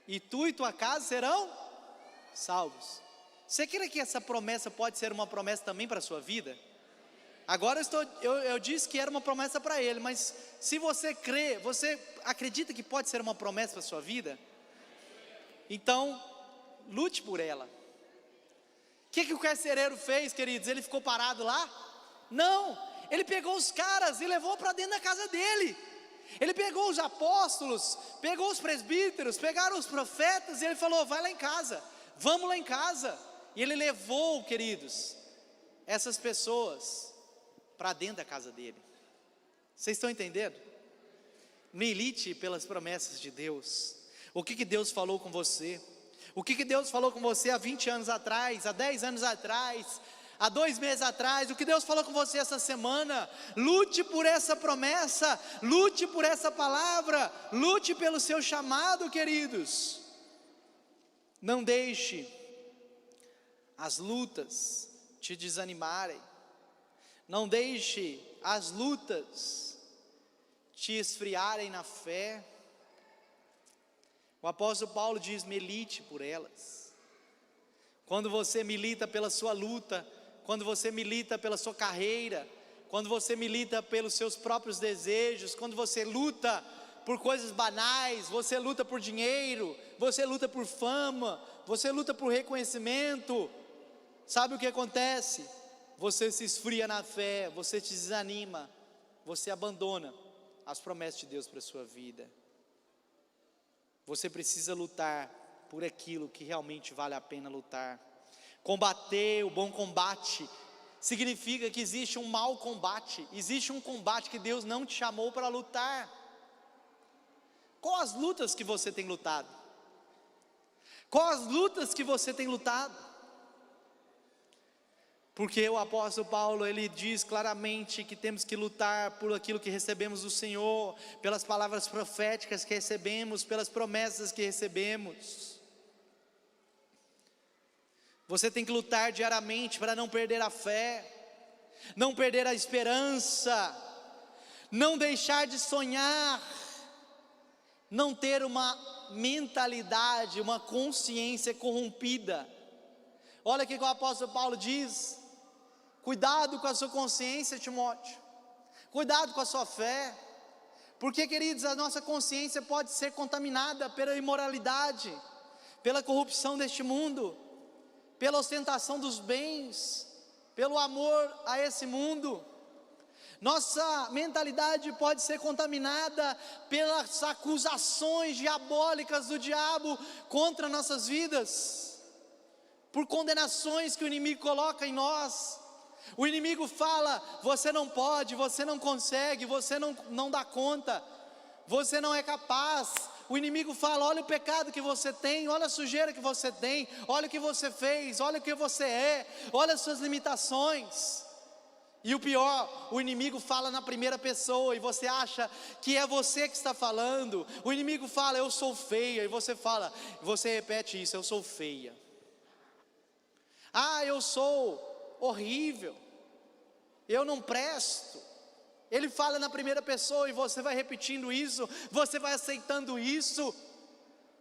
e tu e tua casa serão salvos. Você crê que essa promessa pode ser uma promessa também para a sua vida? Agora eu disse que era uma promessa para ele, mas se você crê, você acredita que pode ser uma promessa para a sua vida? Então, lute por ela. O que o carcereiro fez, queridos? Ele ficou parado lá? Não, ele pegou os caras e levou para dentro da casa dele. Ele pegou os apóstolos, pegou os presbíteros, pegaram os profetas, e ele falou: vai lá em casa, vamos lá em casa. E ele levou, queridos, essas pessoas para dentro da casa dele. Vocês estão entendendo? Milite pelas promessas de Deus. O que Deus falou com você? O que Deus falou com você há 20 anos atrás, há 10 anos atrás, há 2 meses atrás? O que Deus falou com você essa semana? Lute por essa promessa, lute por essa palavra, lute pelo seu chamado, queridos. Não deixe as lutas te desanimarem, não deixe as lutas te esfriarem na fé. O apóstolo Paulo diz: milite por elas. Quando você milita pela sua luta, quando você milita pela sua carreira, quando você milita pelos seus próprios desejos, quando você luta por coisas banais, você luta por dinheiro, você luta por fama, você luta por reconhecimento, sabe o que acontece? Você se esfria na fé, você se desanima, você abandona as promessas de Deus para a sua vida. Você precisa lutar por aquilo que realmente vale a pena lutar. Combater o bom combate significa que existe um mau combate, existe um combate que Deus não te chamou para lutar. Quais as lutas que você tem lutado? Quais as lutas que você tem lutado? Porque o apóstolo Paulo, ele diz claramente que temos que lutar por aquilo que recebemos do Senhor, pelas palavras proféticas que recebemos, pelas promessas que recebemos. Você tem que lutar diariamente para não perder a fé, não perder a esperança, não deixar de sonhar, não ter uma mentalidade, uma consciência corrompida. Olha o que o apóstolo Paulo diz: cuidado com a sua consciência, Timóteo, cuidado com a sua fé, porque, queridos, a nossa consciência pode ser contaminada pela imoralidade, pela corrupção deste mundo, pela ostentação dos bens, pelo amor a esse mundo. Nossa mentalidade pode ser contaminada pelas acusações diabólicas do diabo contra nossas vidas, por condenações que o inimigo coloca em nós. O inimigo fala: você não pode, você não consegue, você não dá conta, você não é capaz. O inimigo fala: olha o pecado que você tem, olha a sujeira que você tem, olha o que você fez, olha o que você é, olha as suas limitações. E o pior, o inimigo fala na primeira pessoa, e você acha que é você que está falando. O inimigo fala: eu sou feia, e você fala, você repete isso: eu sou feia. Ah, eu sou horrível, eu não presto. Ele fala na primeira pessoa, e você vai repetindo isso, você vai aceitando isso.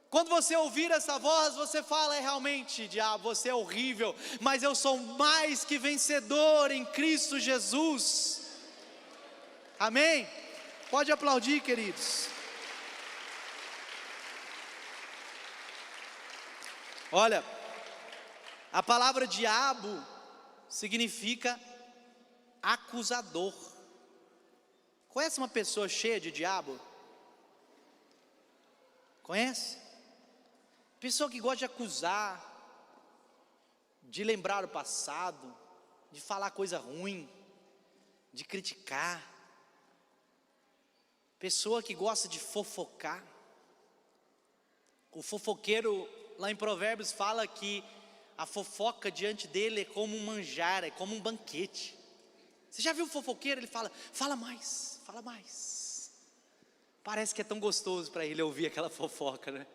Quando você ouvir essa voz, você fala: é realmente, diabo, você é horrível, mas eu sou mais que vencedor em Cristo Jesus. Amém? Pode aplaudir, queridos. Olha, a palavra diabo significa acusador. Conhece uma pessoa cheia de diabo? Conhece? Pessoa que gosta de acusar, de lembrar o passado, de falar coisa ruim, de criticar. Pessoa que gosta de fofocar. O fofoqueiro, lá em Provérbios, fala que a fofoca diante dele é como um manjar, é como um banquete. Você já viu o fofoqueiro? Ele fala: fala mais, fala mais. Parece que é tão gostoso para ele ouvir aquela fofoca, né?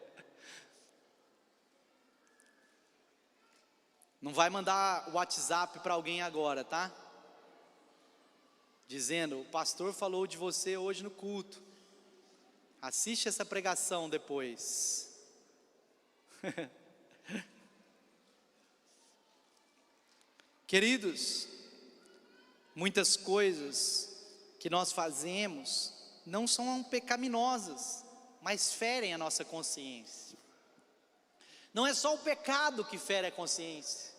Não vai mandar WhatsApp para alguém agora, tá? Dizendo: o pastor falou de você hoje no culto. Assiste essa pregação depois. Queridos, muitas coisas que nós fazemos não são pecaminosas, mas ferem a nossa consciência. Não é só o pecado que fere a consciência,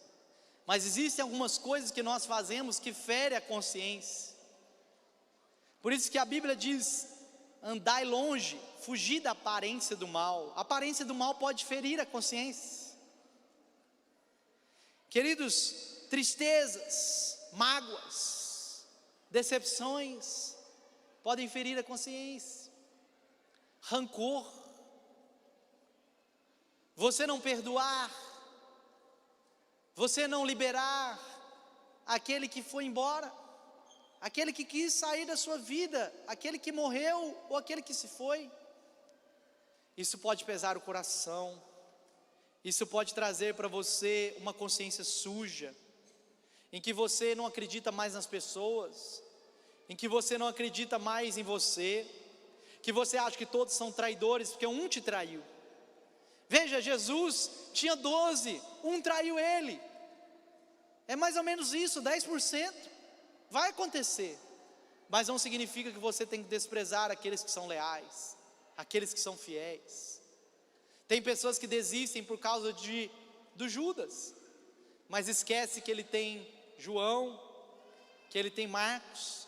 mas existem algumas coisas que nós fazemos que ferem a consciência. Por isso que a Bíblia diz: andai longe, fugir da aparência do mal. A aparência do mal pode ferir a consciência. Queridos, tristezas, mágoas, decepções podem ferir a consciência. Rancor, você não perdoar, você não liberar aquele que foi embora, aquele que quis sair da sua vida, aquele que morreu ou aquele que se foi. Isso pode pesar o coração, isso pode trazer para você uma consciência suja, em que você não acredita mais nas pessoas, em que você não acredita mais em você, que você acha que todos são traidores porque um te traiu. Veja, Jesus tinha 12, um traiu ele. É mais ou menos isso, 10%. Vai acontecer, mas não significa que você tem que desprezar aqueles que são leais, aqueles que são fiéis. Tem pessoas que desistem por causa do Judas, mas esquece que ele tem João, que ele tem Marcos,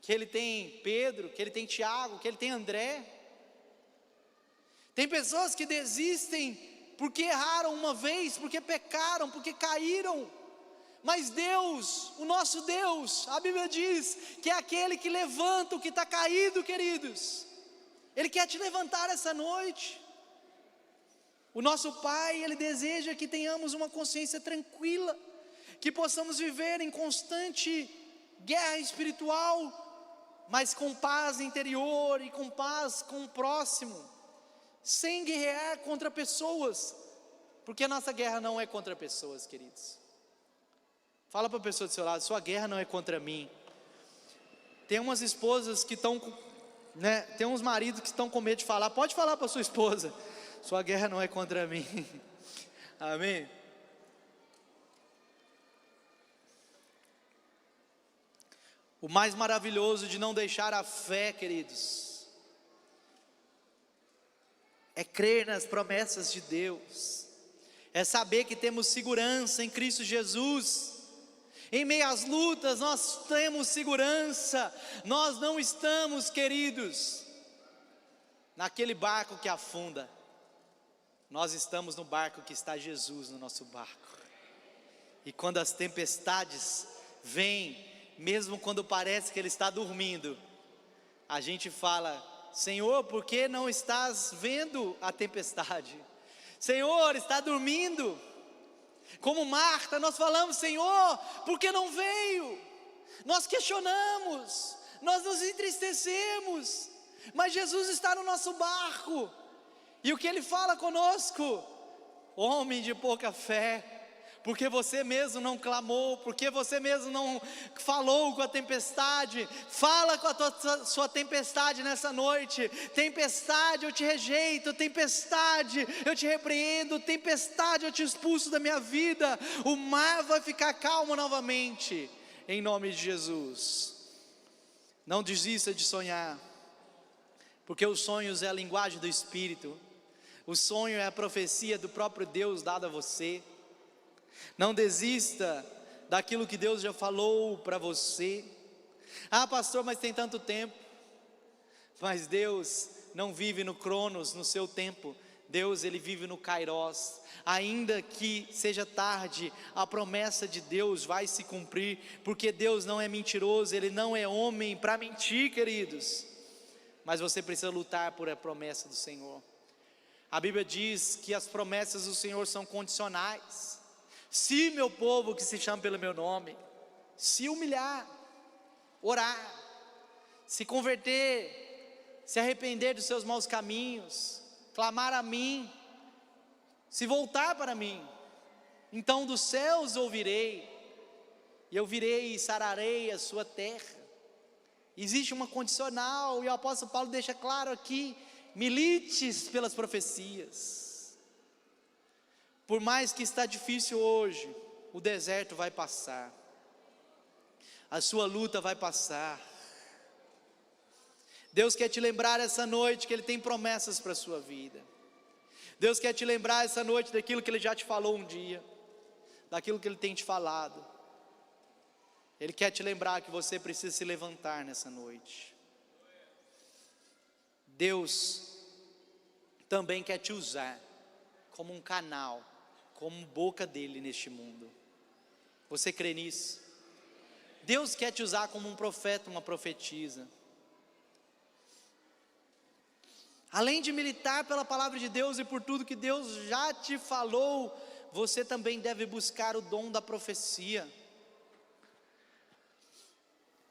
que ele tem Pedro, que ele tem Tiago, que ele tem André. Tem pessoas que desistem porque erraram uma vez, porque pecaram, porque caíram. Mas Deus, o nosso Deus, a Bíblia diz que é aquele que levanta o que está caído, queridos. Ele quer te levantar essa noite. O nosso Pai, Ele deseja que tenhamos uma consciência tranquila, que possamos viver em constante guerra espiritual, mas com paz interior e com paz com o próximo, sem guerrear contra pessoas, porque a nossa guerra não é contra pessoas, queridos. Fala para a pessoa do seu lado: sua guerra não é contra mim. Tem umas esposas que estão, tem uns maridos que estão com medo de falar. Pode falar para sua esposa: sua guerra não é contra mim. Amém? O mais maravilhoso de não deixar a fé, queridos, é crer nas promessas de Deus, é saber que temos segurança em Cristo Jesus. Em meio às lutas nós temos segurança, nós não estamos, queridos, naquele barco que afunda, nós estamos no barco que está Jesus no nosso barco. E quando as tempestades vêm, mesmo quando parece que Ele está dormindo, a gente fala: Senhor, por que não estás vendo a tempestade? Senhor, está dormindo? Como Marta, nós falamos: Senhor, por que não veio? Nós questionamos, nós nos entristecemos, mas Jesus está no nosso barco, e o que Ele fala conosco? Homem de pouca fé, porque você mesmo não clamou, porque você mesmo não falou com a tempestade. Fala com a sua tempestade nessa noite: tempestade, eu te rejeito, tempestade, eu te repreendo, tempestade, eu te expulso da minha vida. O mar vai ficar calmo novamente, em nome de Jesus. Não desista de sonhar, porque os sonhos é a linguagem do Espírito, o sonho é a profecia do próprio Deus dada a você. Não desista daquilo que Deus já falou para você. Ah, pastor, mas tem tanto tempo. Mas Deus não vive no Cronos, no seu tempo. Deus, Ele vive no Kairos. Ainda que seja tarde, a promessa de Deus vai se cumprir, porque Deus não é mentiroso, Ele não é homem para mentir, queridos. Mas você precisa lutar por a promessa do Senhor. A Bíblia diz que as promessas do Senhor são condicionais. Se meu povo que se chama pelo meu nome se humilhar, orar, se converter, se arrepender dos seus maus caminhos, clamar a mim, se voltar para mim, então dos céus ouvirei, e eu virei e sararei a sua terra. Existe uma condicional, e o apóstolo Paulo deixa claro aqui, milites pelas profecias. Por mais que está difícil hoje, o deserto vai passar, a sua luta vai passar. Deus quer te lembrar essa noite que Ele tem promessas para a sua vida. Deus quer te lembrar essa noite daquilo que Ele já te falou um dia, daquilo que Ele tem te falado. Ele quer te lembrar que você precisa se levantar nessa noite. Deus também quer te usar como um canal, como boca dele neste mundo. Você crê nisso? Deus quer te usar como um profeta, uma profetisa. Além de militar pela palavra de Deus e por tudo que Deus já te falou, você também deve buscar o dom da profecia.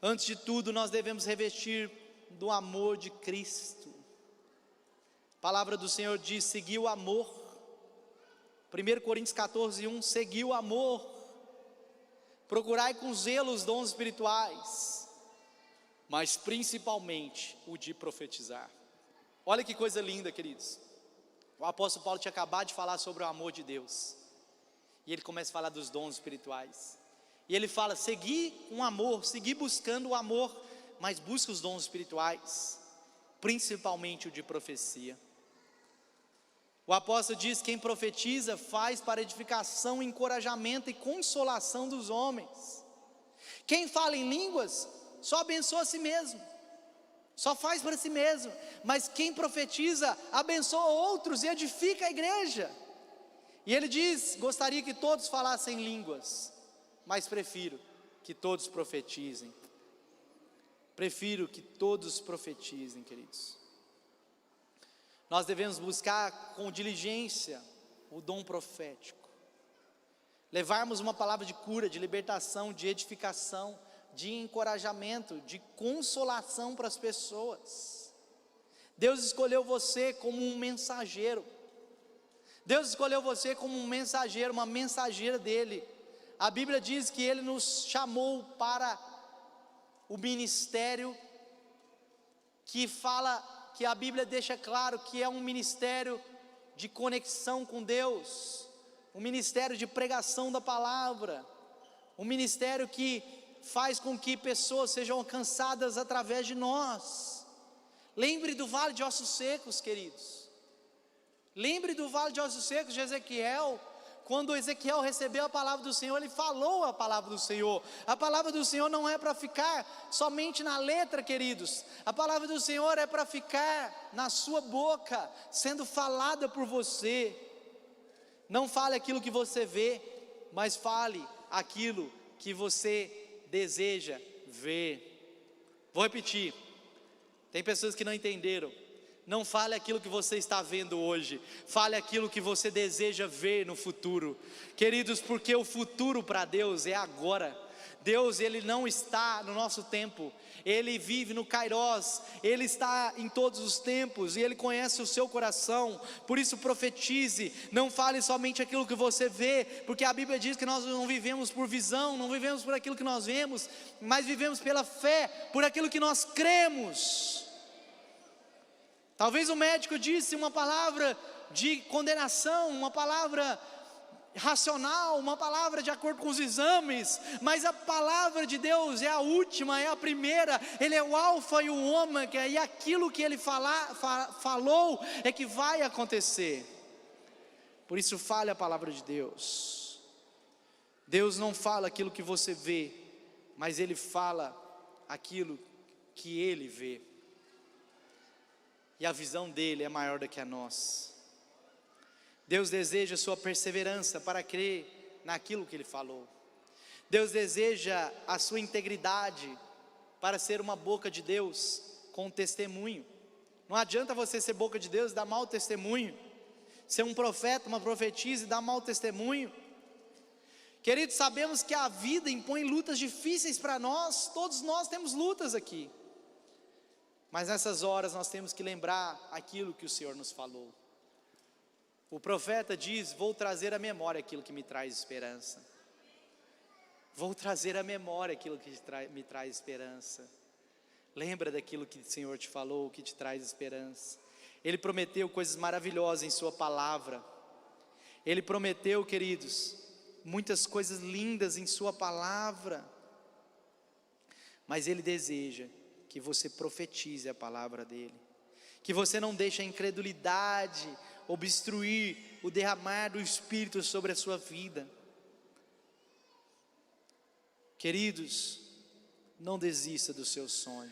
Antes de tudo, nós devemos revestir do amor de Cristo. A palavra do Senhor diz: seguir o amor. 1 Coríntios 14:1, seguir o amor. Procurai com zelo os dons espirituais, mas principalmente o de profetizar. Olha que coisa linda, queridos. O apóstolo Paulo tinha acabado de falar sobre o amor de Deus, e ele começa a falar dos dons espirituais, e ele fala: seguir um amor, seguir buscando o amor, mas busca os dons espirituais, principalmente o de profecia. O apóstolo diz: quem profetiza faz para edificação, encorajamento e consolação dos homens. Quem fala em línguas só abençoa a si mesmo, só faz para si mesmo. Mas quem profetiza abençoa outros e edifica a igreja. E ele diz: gostaria que todos falassem línguas, mas prefiro que todos profetizem. Prefiro que todos profetizem, queridos. Nós devemos buscar com diligência o dom profético, levarmos uma palavra de cura, de libertação, de edificação, de encorajamento, de consolação para as pessoas. Deus escolheu você como um mensageiro. Deus escolheu você como um mensageiro, uma mensageira dele. A Bíblia diz que Ele nos chamou para o ministério que a Bíblia deixa claro que é um ministério de conexão com Deus, um ministério de pregação da palavra, um ministério que faz com que pessoas sejam alcançadas através de nós. Lembre do vale de ossos secos, queridos. Lembre do vale de ossos secos de Ezequiel. Quando Ezequiel recebeu a palavra do Senhor, ele falou a palavra do Senhor. A palavra do Senhor não é para ficar somente na letra, queridos. A palavra do Senhor é para ficar na sua boca, sendo falada por você. Não fale aquilo que você vê, mas fale aquilo que você deseja ver. Vou repetir. Tem pessoas que não entenderam. Não fale aquilo que você está vendo hoje, fale aquilo que você deseja ver no futuro, queridos, porque o futuro para Deus é agora. Deus, Ele não está no nosso tempo, Ele vive no Kairos, Ele está em todos os tempos, e Ele conhece o seu coração. Por isso profetize, não fale somente aquilo que você vê, porque a Bíblia diz que nós não vivemos por visão, não vivemos por aquilo que nós vemos, mas vivemos pela fé, por aquilo que nós cremos. Talvez o médico disse uma palavra de condenação, uma palavra racional, uma palavra de acordo com os exames, mas a palavra de Deus é a última, é a primeira. Ele é o alfa e o ômega, e aquilo que Ele falou é que vai acontecer. Por isso fale a palavra de Deus. Deus não fala aquilo que você vê, mas Ele fala aquilo que Ele vê. E a visão dele é maior do que a nossa. Deus deseja sua perseverança para crer naquilo que Ele falou. Deus deseja a sua integridade para ser uma boca de Deus com testemunho. Não adianta você ser boca de Deus e dar mau testemunho, ser um profeta, uma profetisa e dar mau testemunho. Queridos, sabemos que a vida impõe lutas difíceis para nós, todos nós temos lutas aqui. Mas nessas horas nós temos que lembrar aquilo que o Senhor nos falou. O profeta diz: vou trazer à memória aquilo que me traz esperança. Vou trazer à memória aquilo que me traz esperança. Lembra daquilo que o Senhor te falou, que te traz esperança. Ele prometeu coisas maravilhosas em sua palavra. Ele prometeu, queridos, muitas coisas lindas em sua palavra. Mas Ele deseja que você profetize a palavra dEle, que você não deixe a incredulidade obstruir o derramar do Espírito sobre a sua vida. Queridos, não desista do seu sonho,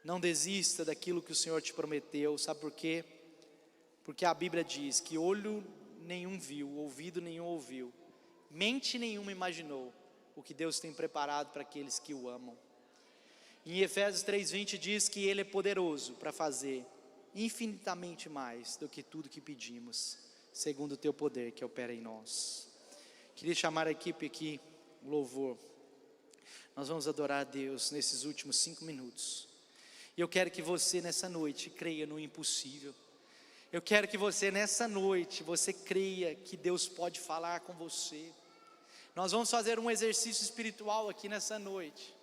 não desista daquilo que o Senhor te prometeu. Sabe por quê? Porque a Bíblia diz que olho nenhum viu, ouvido nenhum ouviu, mente nenhuma imaginou o que Deus tem preparado para aqueles que o amam. Em Efésios 3:20 diz que Ele é poderoso para fazer infinitamente mais do que tudo que pedimos, segundo o teu poder que opera em nós. Queria chamar a equipe aqui, o louvor. Nós vamos adorar a Deus nesses últimos 5 minutos. E eu quero que você nessa noite creia no impossível. Eu quero que você nessa noite, você creia que Deus pode falar com você. Nós vamos fazer um exercício espiritual aqui nessa noite.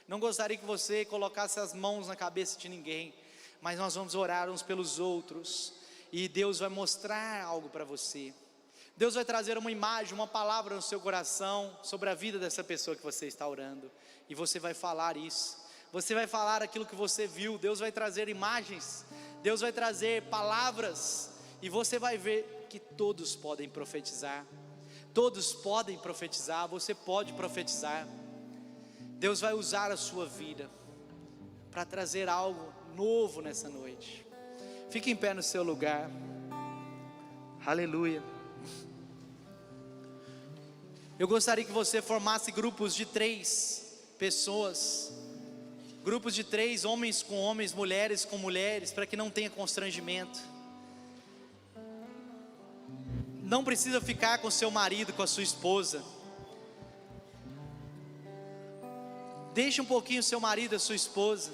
Não gostaria que você colocasse as mãos na cabeça de ninguém, mas nós vamos orar uns pelos outros, e Deus vai mostrar algo para você. Deus vai trazer uma imagem, uma palavra no seu coração, sobre a vida dessa pessoa que você está orando, e você vai falar isso, você vai falar aquilo que você viu. Deus vai trazer imagens, Deus vai trazer palavras, e você vai ver que todos podem profetizar, todos podem profetizar, você pode profetizar. Deus vai usar a sua vida para trazer algo novo nessa noite. Fique em pé no seu lugar. Aleluia. Eu gostaria que você formasse grupos de 3 pessoas, grupos de 3, homens com homens, mulheres com mulheres, para que não tenha constrangimento. Não precisa ficar com seu marido, com a sua esposa. Deixe um pouquinho seu marido, a sua esposa,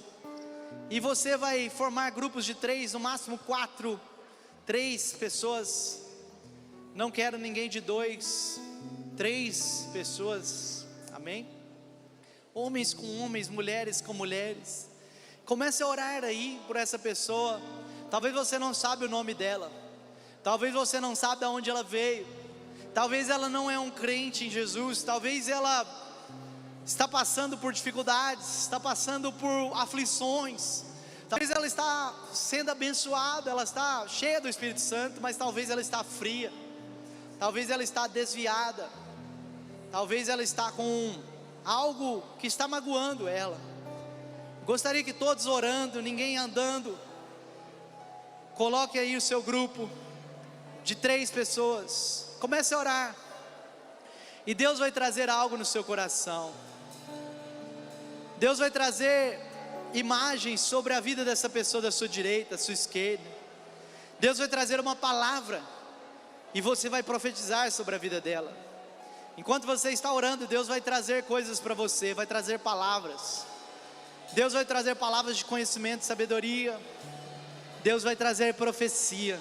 e você vai formar grupos de 3, no máximo 4, 3 pessoas. Não quero ninguém de 2, 3 pessoas, amém? Homens com homens, mulheres com mulheres. Comece a orar aí por essa pessoa. Talvez você não sabe o nome dela, talvez você não sabe de onde ela veio, talvez ela não é um crente em Jesus, talvez ela está passando por dificuldades, está passando por aflições, talvez ela está sendo abençoada, ela está cheia do Espírito Santo, mas talvez ela está fria, talvez ela está desviada, talvez ela está com algo que está magoando ela. Gostaria que todos orando, ninguém andando, coloque aí o seu grupo de 3 pessoas, comece a orar, e Deus vai trazer algo no seu coração. Deus vai trazer imagens sobre a vida dessa pessoa, da sua direita, da sua esquerda. Deus vai trazer uma palavra, e você vai profetizar sobre a vida dela. Enquanto você está orando, Deus vai trazer coisas para você, vai trazer palavras. Deus vai trazer palavras de conhecimento, sabedoria. Deus vai trazer profecia.